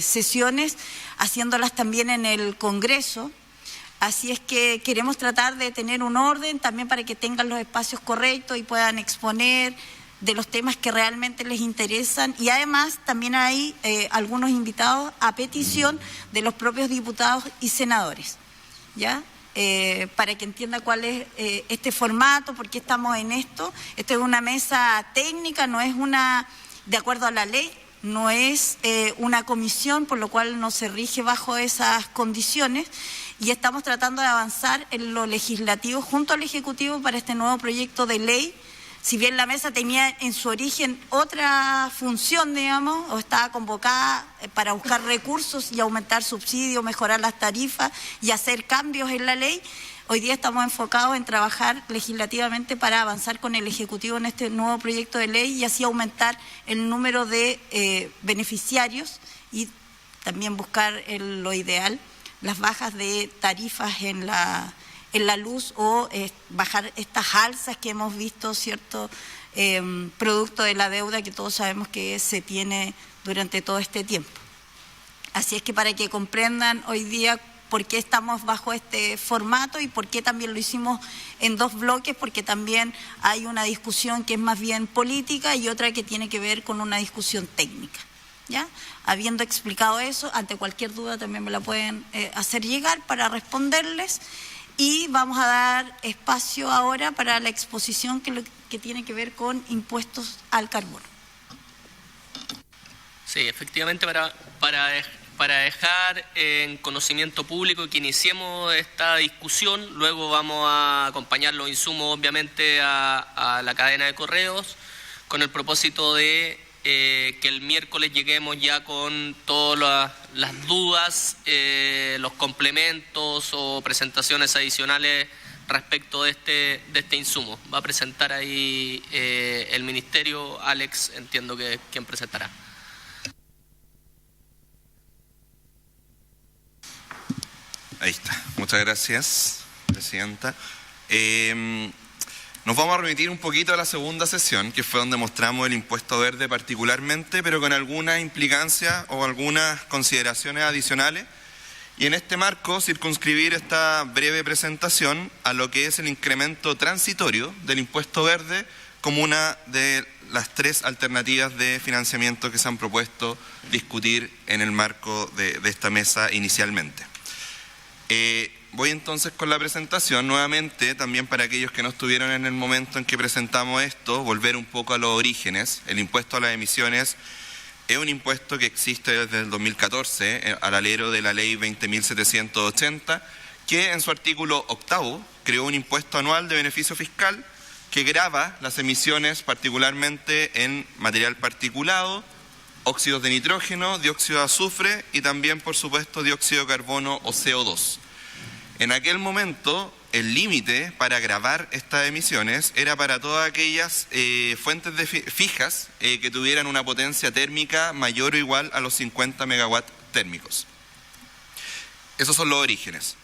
sesiones, haciéndolas también en el Congreso. Así es que queremos tratar de tener un orden también para que tengan los espacios correctos y puedan exponer de los temas que realmente les interesan. Y además también hay algunos invitados a petición de los propios diputados y senadores, ¿ya? Para que entienda cuál es este formato, por qué estamos en esto. Esto es una mesa técnica, no es de acuerdo a la ley, no es una comisión, por lo cual no se rige bajo esas condiciones. Y estamos tratando de avanzar en lo legislativo junto al Ejecutivo para este nuevo proyecto de ley. Si bien la mesa tenía en su origen otra función, digamos, o estaba convocada para buscar recursos y aumentar subsidios, mejorar las tarifas y hacer cambios en la ley, hoy día estamos enfocados en trabajar legislativamente para avanzar con el Ejecutivo en este nuevo proyecto de ley y así aumentar el número de beneficiarios y también buscar lo ideal, las bajas de tarifas en la luz o bajar estas alzas que hemos visto, producto de la deuda que todos sabemos que se tiene durante todo este tiempo. Así es que para que comprendan hoy día por qué estamos bajo este formato y por qué también lo hicimos en dos bloques, porque también hay una discusión que es más bien política y otra que tiene que ver con una discusión técnica, ¿ya? Habiendo explicado eso, ante cualquier duda también me la pueden hacer llegar para responderles. Y vamos a dar espacio ahora para la exposición que tiene que ver con impuestos al carbono. Sí, efectivamente, para dejar en conocimiento público que iniciemos esta discusión, luego vamos a acompañar los insumos, obviamente, a la cadena de correos, con el propósito de que el miércoles lleguemos ya con todas las dudas, los complementos o presentaciones adicionales respecto de este insumo. Va a presentar ahí el Ministerio, Alex, entiendo que quien presentará. Ahí está. Muchas gracias, Presidenta. Nos vamos a remitir un poquito a la segunda sesión, que fue donde mostramos el impuesto verde particularmente, pero con algunas implicancias o algunas consideraciones adicionales. Y en este marco, circunscribir esta breve presentación a lo que es el incremento transitorio del impuesto verde como una de las tres alternativas de financiamiento que se han propuesto discutir en el marco de esta mesa inicialmente. Voy entonces con la presentación, nuevamente, también para aquellos que no estuvieron en el momento en que presentamos esto, volver un poco a los orígenes. El impuesto a las emisiones es un impuesto que existe desde el 2014, al alero de la ley 20.780, que en su artículo 8º creó un impuesto anual de beneficio fiscal que grava las emisiones particularmente en material particulado óxidos de nitrógeno, dióxido de azufre y también, por supuesto, dióxido de carbono o CO2. En aquel momento, el límite para grabar estas emisiones era para todas aquellas fuentes fijas que tuvieran una potencia térmica mayor o igual a los 50 megawatts térmicos. Esos son los orígenes.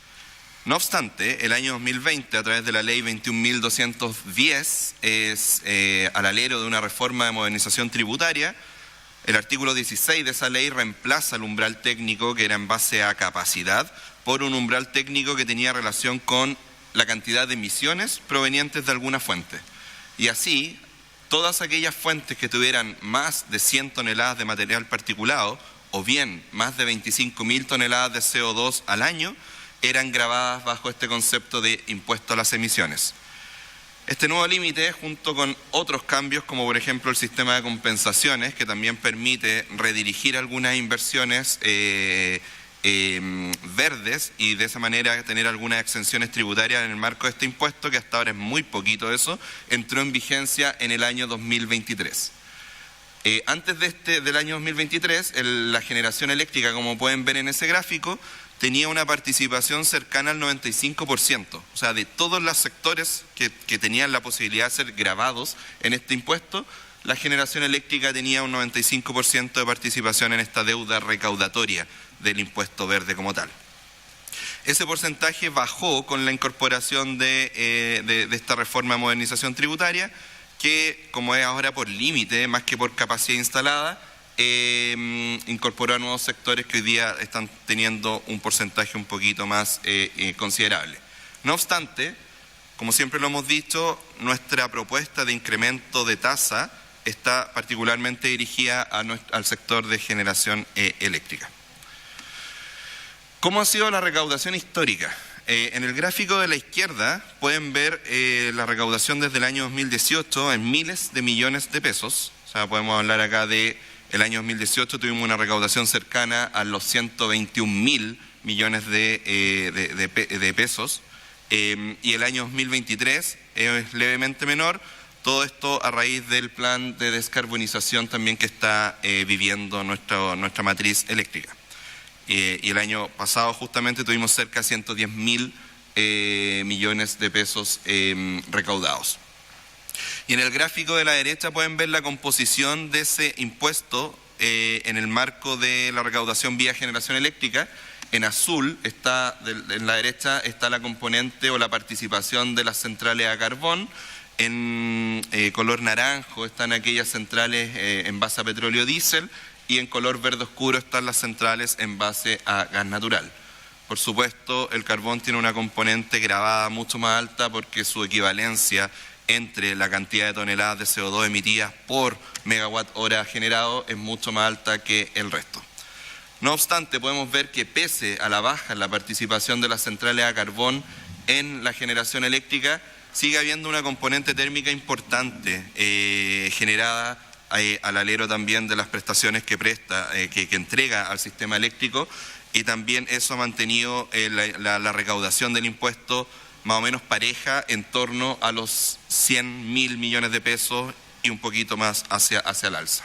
No obstante, el año 2020, a través de la ley 21.210, al alero de una reforma de modernización tributaria, el artículo 16 de esa ley reemplaza el umbral técnico, que era en base a capacidad, por un umbral técnico que tenía relación con la cantidad de emisiones provenientes de alguna fuente. Y así, todas aquellas fuentes que tuvieran más de 100 toneladas de material particulado, o bien más de 25.000 toneladas de CO2 al año, eran gravadas bajo este concepto de impuesto a las emisiones. Este nuevo límite, junto con otros cambios, como por ejemplo el sistema de compensaciones, que también permite redirigir algunas inversiones verdes y de esa manera tener algunas exenciones tributarias en el marco de este impuesto, que hasta ahora es muy poquito eso, entró en vigencia en el año 2023. Antes del año 2023, la generación eléctrica, como pueden ver en ese gráfico, tenía una participación cercana al 95%. O sea, de todos los sectores que tenían la posibilidad de ser gravados en este impuesto, la generación eléctrica tenía un 95% de participación en esta deuda recaudatoria del impuesto verde como tal. Ese porcentaje bajó con la incorporación de esta reforma de modernización tributaria, que, como es ahora por límite más que por capacidad instalada, incorporó a nuevos sectores que hoy día están teniendo un porcentaje un poquito más considerable. No obstante, como siempre lo hemos dicho, nuestra propuesta de incremento de tasa está particularmente dirigida al sector de generación eléctrica. ¿Cómo ha sido la recaudación histórica? En el gráfico de la izquierda pueden ver la recaudación desde el año 2018 en miles de millones de pesos. O sea, podemos hablar acá de el año 2018 tuvimos una recaudación cercana a los 121.000 millones de pesos y el año 2023 es levemente menor. Todo esto a raíz del plan de descarbonización también que está viviendo nuestra matriz eléctrica. Y el año pasado justamente tuvimos cerca de 110.000 millones de pesos recaudados. Y en el gráfico de la derecha pueden ver la composición de ese impuesto en el marco de la recaudación vía generación eléctrica. En azul, en la derecha, está la componente o la participación de las centrales a carbón. En color naranjo están aquellas centrales en base a petróleo diésel. Y en color verde oscuro están las centrales en base a gas natural. Por supuesto, el carbón tiene una componente gravada mucho más alta porque su equivalencia entre la cantidad de toneladas de CO2 emitidas por megawatt hora generado es mucho más alta que el resto. No obstante, podemos ver que pese a la baja en la participación de las centrales a carbón en la generación eléctrica, sigue habiendo una componente térmica importante generada al alero también de las prestaciones que entrega al sistema eléctrico, y también eso ha mantenido la recaudación del impuesto más o menos pareja en torno a los 100.000 millones de pesos y un poquito más hacia el alza.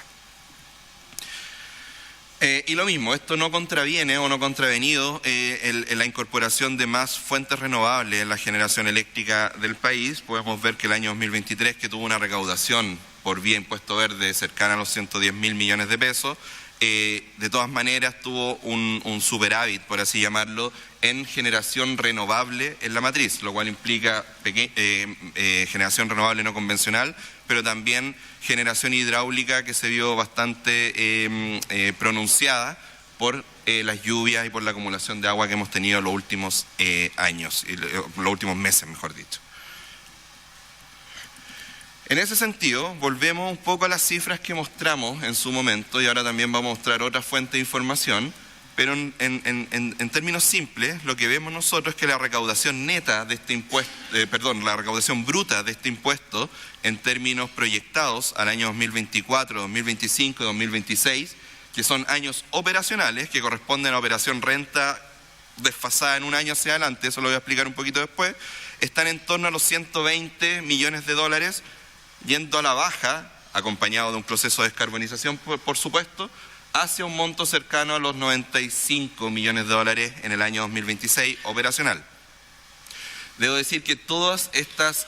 Y lo mismo, esto no contraviene o no contravenido la incorporación de más fuentes renovables en la generación eléctrica del país. Podemos ver que el año 2023, que tuvo una recaudación por vía impuesto verde cercana a los 110.000 millones de pesos, de todas maneras tuvo un superávit, por así llamarlo, en generación renovable en la matriz, lo cual implica generación renovable no convencional, pero también generación hidráulica que se vio bastante pronunciada por las lluvias y por la acumulación de agua que hemos tenido los últimos años, los últimos meses, mejor dicho. En ese sentido, volvemos un poco a las cifras que mostramos en su momento, y ahora también vamos a mostrar otra fuente de información, pero en términos simples, lo que vemos nosotros es que la recaudación neta de este impuesto, la recaudación bruta de este impuesto, en términos proyectados al año 2024, 2025 y 2026, que son años operacionales, que corresponden a operación renta desfasada en un año hacia adelante, eso lo voy a explicar un poquito después, están en torno a los 120 millones de dólares, yendo a la baja acompañado de un proceso de descarbonización, por supuesto, hacia un monto cercano a los 95 millones de dólares en el año 2026 operacional. Debo decir que todos estos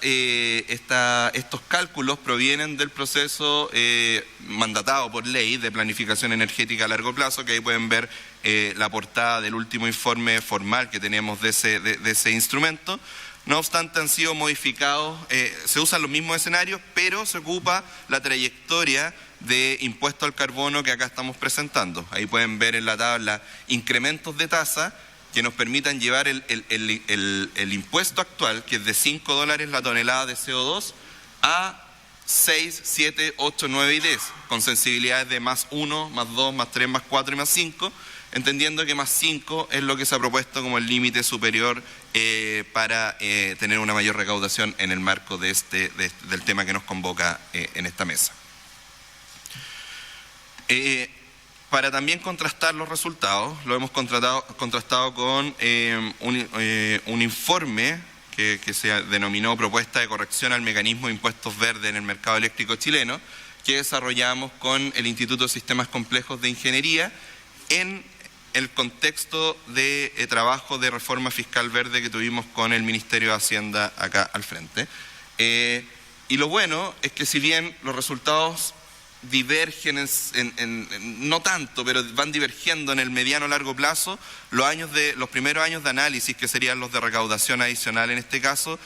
cálculos provienen del proceso mandatado por ley de planificación energética a largo plazo, que ahí pueden ver la portada del último informe formal que tenemos de ese instrumento. No obstante, han sido modificados, se usan los mismos escenarios, pero se ocupa la trayectoria de impuesto al carbono que acá estamos presentando. Ahí pueden ver en la tabla incrementos de tasa que nos permitan llevar el impuesto actual, que es de $5 la tonelada de CO2, a 6, 7, 8, 9 y 10, con sensibilidades de más 1, más 2, más 3, más 4 y más 5, entendiendo que más 5 es lo que se ha propuesto como el límite superior para tener una mayor recaudación en el marco del tema que nos convoca en esta mesa. Para también contrastar los resultados, lo hemos contrastado con un informe que se denominó Propuesta de Corrección al Mecanismo de Impuestos Verdes en el Mercado Eléctrico Chileno, que desarrollamos con el Instituto de Sistemas Complejos de Ingeniería en el contexto de trabajo de reforma fiscal verde que tuvimos con el Ministerio de Hacienda acá al frente. Y lo bueno es que si bien los resultados divergen no tanto, pero van divergiendo en el mediano largo plazo, los primeros años de análisis, que serían los de recaudación adicional en este caso,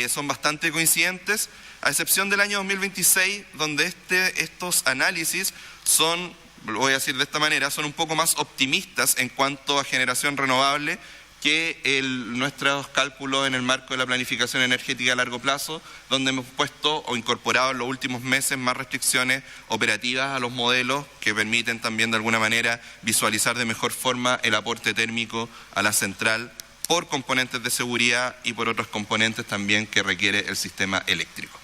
son bastante coincidentes, a excepción del año 2026, donde estos análisis son, lo voy a decir de esta manera, son un poco más optimistas en cuanto a generación renovable que nuestros cálculos en el marco de la planificación energética a largo plazo, donde hemos puesto o incorporado en los últimos meses más restricciones operativas a los modelos que permiten también de alguna manera visualizar de mejor forma el aporte térmico a la central por componentes de seguridad y por otros componentes también que requiere el sistema eléctrico.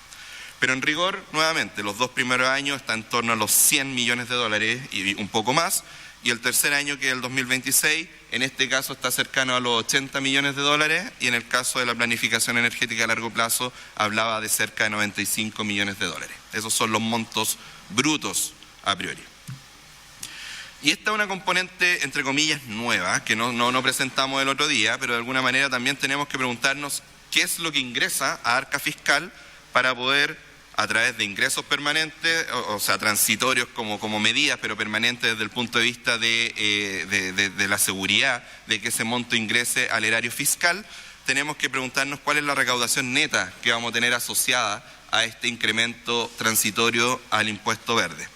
Pero en rigor, nuevamente, los 2 primeros años están en torno a los 100 millones de dólares y un poco más, y el tercer año, que es el 2026, en este caso está cercano a los 80 millones de dólares, y en el caso de la planificación energética a largo plazo hablaba de cerca de 95 millones de dólares. Esos son los montos brutos a priori. Y esta es una componente, entre comillas, nueva, que no presentamos el otro día, pero de alguna manera también tenemos que preguntarnos qué es lo que ingresa a arca fiscal para poder, a través de ingresos permanentes, o sea, transitorios como medidas, pero permanentes desde el punto de vista de la seguridad de que ese monto ingrese al erario fiscal, tenemos que preguntarnos cuál es la recaudación neta que vamos a tener asociada a este incremento transitorio al impuesto verde.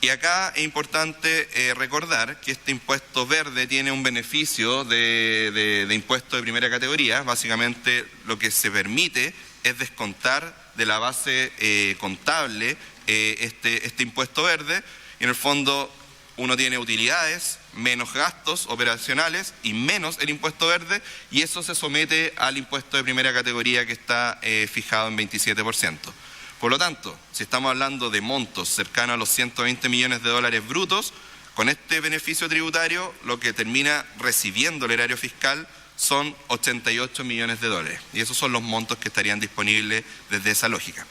Y acá es importante recordar que este impuesto verde tiene un beneficio de impuesto de primera categoría. Básicamente lo que se permite es descontar de la base contable este impuesto verde, y en el fondo uno tiene utilidades, menos gastos operacionales y menos el impuesto verde, y eso se somete al impuesto de primera categoría que está fijado en 27%. Por lo tanto, si estamos hablando de montos cercanos a los 120 millones de dólares brutos, con este beneficio tributario lo que termina recibiendo el erario fiscal son 88 millones de dólares. Y esos son los montos que estarían disponibles desde esa lógica.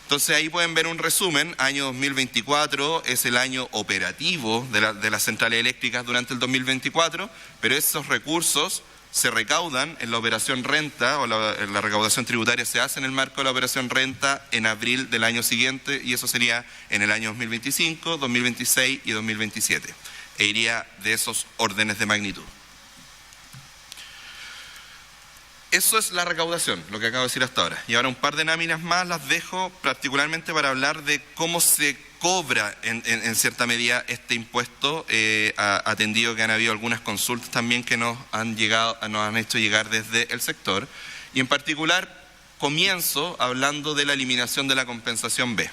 Entonces ahí pueden ver un resumen. Año 2024 es el año operativo de las centrales eléctricas durante el 2024, pero esos recursos se recaudan en la operación renta, o la recaudación tributaria se hace en el marco de la operación renta en abril del año siguiente, y eso sería en el año 2025, 2026 y 2027. E iría de esos órdenes de magnitud. Eso es la recaudación, lo que acabo de decir hasta ahora. Y ahora un par de láminas más las dejo particularmente para hablar de cómo se cobra en cierta medida este impuesto, atendido que han habido algunas consultas también que nos han hecho llegar desde el sector. Y en particular comienzo hablando de la eliminación de la compensación B.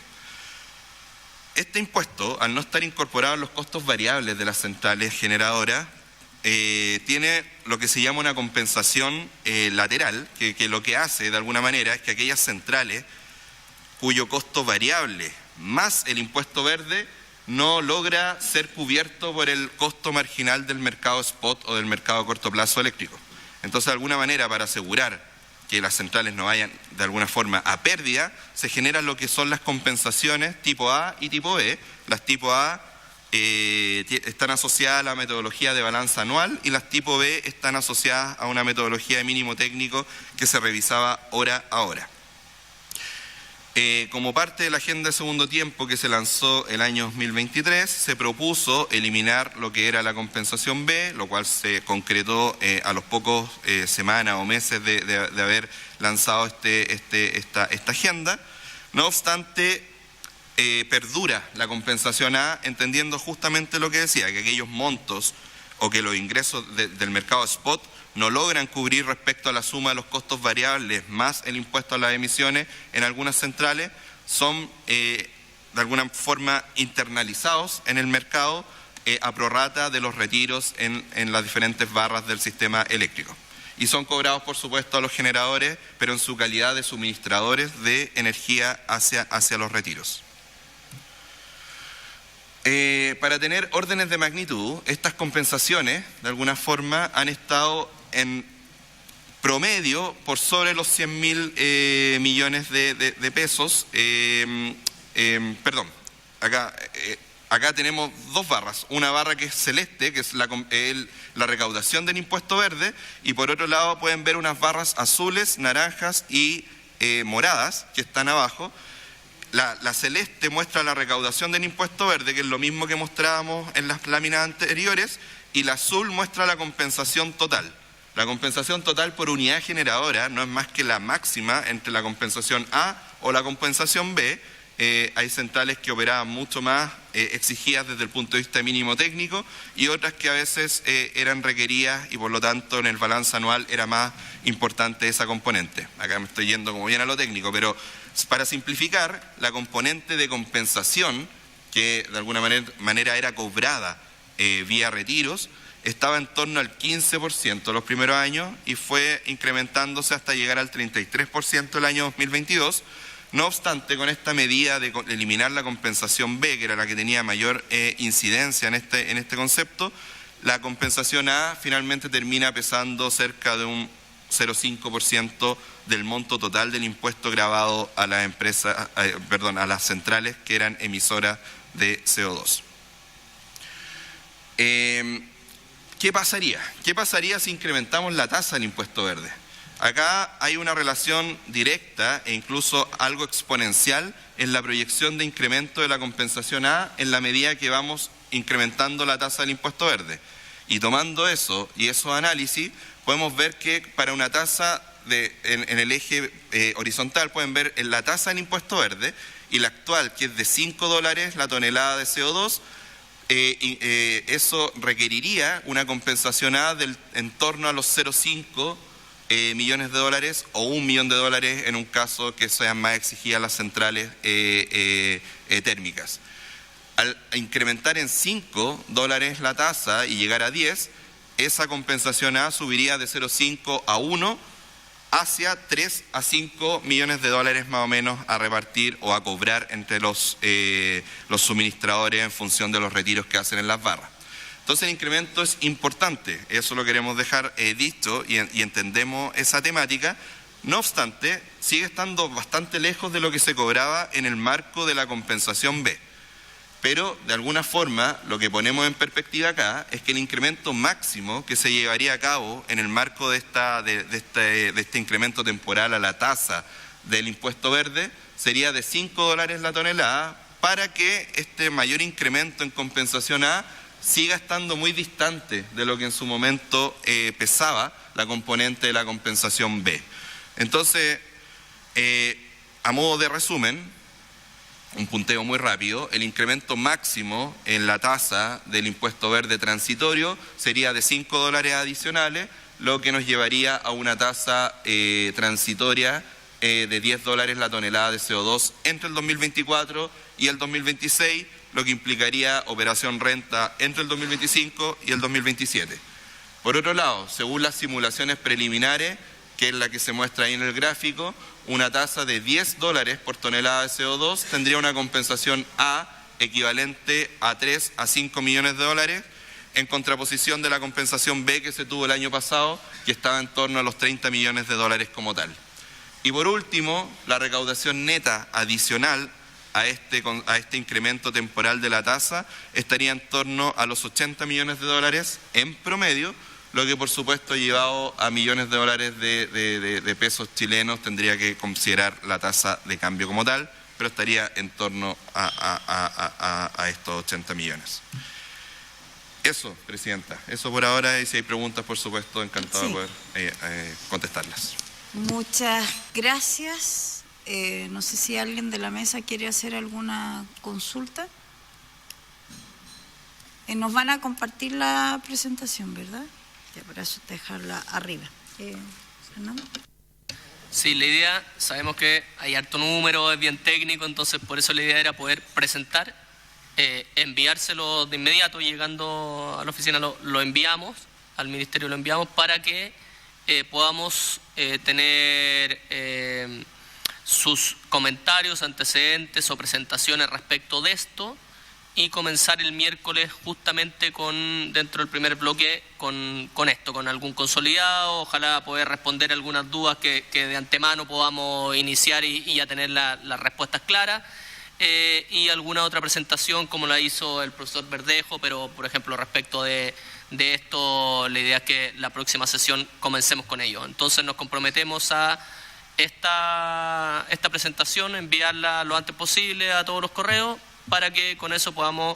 Este impuesto, al no estar incorporado en los costos variables de las centrales generadoras, tiene lo que se llama una compensación lateral, que lo que hace de alguna manera es que aquellas centrales cuyo costo variable más el impuesto verde no logra ser cubierto por el costo marginal del mercado spot o del mercado a corto plazo eléctrico. Entonces, de alguna manera, para asegurar que las centrales no vayan de alguna forma a pérdida, se generan lo que son las compensaciones tipo A y tipo B. Las tipo A están asociadas a la metodología de balanza anual y las tipo B están asociadas a una metodología de mínimo técnico que se revisaba hora a hora. Como parte de la agenda de segundo tiempo que se lanzó el año 2023, se propuso eliminar lo que era la compensación B, lo cual se concretó a los pocos semanas o meses de haber lanzado esta agenda. No obstante, perdura la compensación A, entendiendo justamente lo que decía, que aquellos montos o que los ingresos del mercado spot no logran cubrir respecto a la suma de los costos variables más el impuesto a las emisiones en algunas centrales, son de alguna forma internalizados en el mercado a prorrata de los retiros en las diferentes barras del sistema eléctrico. Y son cobrados, por supuesto, a los generadores, pero en su calidad de suministradores de energía hacia los retiros. Para tener órdenes de magnitud, estas compensaciones, de alguna forma, han estado en promedio por sobre los 100.000 millones de pesos. Acá tenemos dos barras. Una barra que es celeste, que es la recaudación del impuesto verde, y por otro lado pueden ver unas barras azules, naranjas y moradas que están abajo. La celeste muestra la recaudación del impuesto verde, que es lo mismo que mostrábamos en las láminas anteriores, y la azul muestra la compensación total. La compensación total por unidad generadora no es más que la máxima entre la compensación A o la compensación B. Hay centrales que operaban mucho más exigidas desde el punto de vista mínimo técnico y otras que a veces eran requeridas y por lo tanto en el balance anual era más importante esa componente. Acá me estoy yendo como bien a lo técnico, pero para simplificar, la componente de compensación, que de alguna manera era cobrada vía retiros, estaba en torno al 15% los primeros años y fue incrementándose hasta llegar al 33% el año 2022. No obstante, con esta medida de eliminar la compensación B, que era la que tenía mayor incidencia en este concepto, la compensación A finalmente termina pesando cerca de un 0,5% del monto total del impuesto gravado a las empresas, a las centrales que eran emisoras de CO2. ¿Qué pasaría? ¿Qué pasaría si incrementamos la tasa del impuesto verde? Acá hay una relación directa e incluso algo exponencial en la proyección de incremento de la compensación A en la medida que vamos incrementando la tasa del impuesto verde. Y tomando eso y esos análisis, podemos ver que para una tasa en el eje horizontal pueden ver en la tasa del impuesto verde y la actual, que es de $5 la tonelada de CO2, eso requeriría una compensación A en torno a los 0,5 millones de dólares o $1 millón en un caso que sean más exigidas las centrales térmicas. Al incrementar en $5 la tasa y llegar a 10, esa compensación A subiría de 0,5 a 1 hacia 3 a 5 millones de dólares más o menos a repartir o a cobrar entre los suministradores en función de los retiros que hacen en las barras. Entonces el incremento es importante, eso lo queremos dejar dicho y entendemos esa temática. No obstante, sigue estando bastante lejos de lo que se cobraba en el marco de la compensación B. Pero, de alguna forma, lo que ponemos en perspectiva acá es que el incremento máximo que se llevaría a cabo en el marco de este incremento temporal a la tasa del impuesto verde sería de $5 la tonelada para que este mayor incremento en compensación A siga estando muy distante de lo que en su momento pesaba la componente de la compensación B. Entonces, a modo de resumen, un punteo muy rápido, el incremento máximo en la tasa del impuesto verde transitorio sería de $5 adicionales, lo que nos llevaría a una tasa transitoria de $10 la tonelada de CO2 entre el 2024 y el 2026, lo que implicaría operación renta entre el 2025 y el 2027. Por otro lado, según las simulaciones preliminares, que es la que se muestra ahí en el gráfico, una tasa de $10 por tonelada de CO2 tendría una compensación A equivalente a 3 a 5 millones de dólares en contraposición de la compensación B que se tuvo el año pasado, que estaba en torno a los 30 millones de dólares como tal. Y por último, la recaudación neta adicional a este incremento temporal de la tasa estaría en torno a los 80 millones de dólares en promedio, lo que por supuesto llevado a millones de dólares de pesos chilenos tendría que considerar la tasa de cambio como tal, pero estaría en torno a estos 80 millones. Eso, Presidenta, eso por ahora, y si hay preguntas, por supuesto, encantado de poder contestarlas. Muchas gracias. No sé si alguien de la mesa quiere hacer alguna consulta. Nos van a compartir la presentación, ¿verdad? Ya, para eso dejarla arriba. Fernando. Sí, la idea, sabemos que hay harto número, es bien técnico, entonces por eso la idea era poder presentar, enviárselo de inmediato, llegando a la oficina lo enviamos, al Ministerio lo enviamos para que podamos tener sus comentarios, antecedentes o presentaciones respecto de esto y comenzar el miércoles justamente dentro del primer bloque con esto, con algún consolidado, ojalá poder responder algunas dudas que de antemano podamos iniciar y ya tener las respuestas claras, y alguna otra presentación como la hizo el profesor Verdejo, pero por ejemplo respecto de esto, la idea es que la próxima sesión comencemos con ello. Entonces nos comprometemos a esta presentación, enviarla lo antes posible a todos los correos, para que con eso podamos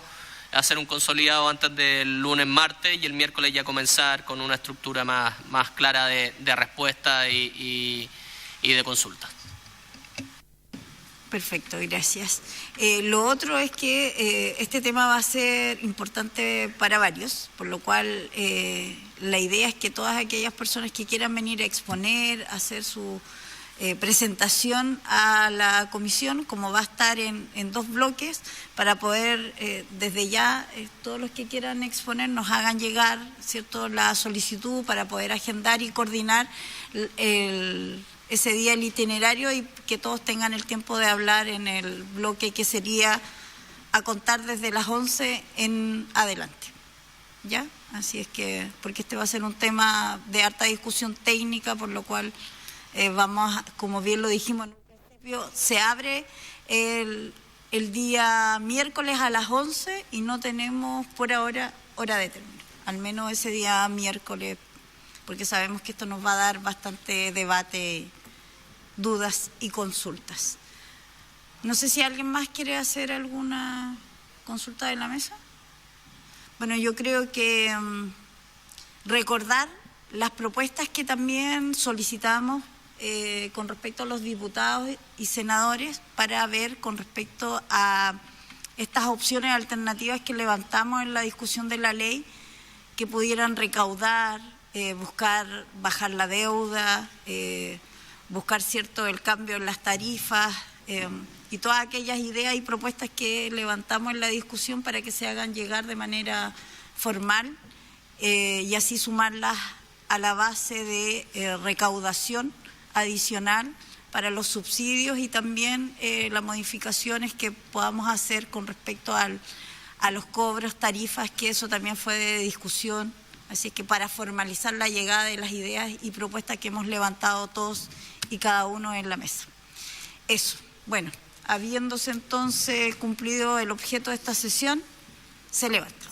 hacer un consolidado antes del lunes, martes, y el miércoles ya comenzar con una estructura más clara de respuesta y de consulta. Perfecto, gracias. Lo otro es que este tema va a ser importante para varios, por lo cual la idea es que todas aquellas personas que quieran venir a exponer, a hacer su presentación a la comisión, como va a estar en 2 bloques, para poder desde ya todos los que quieran exponer nos hagan llegar, ¿cierto?, la solicitud para poder agendar y coordinar ese día el itinerario y que todos tengan el tiempo de hablar en el bloque que sería a contar desde las 11 en adelante. ¿Ya? Así es que, porque este va a ser un tema de harta discusión técnica, por lo cual como bien lo dijimos en un principio, se abre el día miércoles a las 11 y no tenemos por ahora hora de término, al menos ese día miércoles, porque sabemos que esto nos va a dar bastante debate, dudas y consultas. No sé si alguien más quiere hacer alguna consulta de la mesa. Bueno, yo creo que recordar las propuestas que también solicitamos con respecto a los diputados y senadores para ver con respecto a estas opciones alternativas que levantamos en la discusión de la ley, que pudieran recaudar, buscar bajar la deuda, buscar el cambio en las tarifas y todas aquellas ideas y propuestas que levantamos en la discusión para que se hagan llegar de manera formal y así sumarlas a la base de recaudación adicional para los subsidios y también las modificaciones que podamos hacer con respecto a los cobros, tarifas, que eso también fue de discusión. Así es que para formalizar la llegada de las ideas y propuestas que hemos levantado todos y cada uno en la mesa. Eso. Bueno, habiéndose entonces cumplido el objeto de esta sesión, se levanta.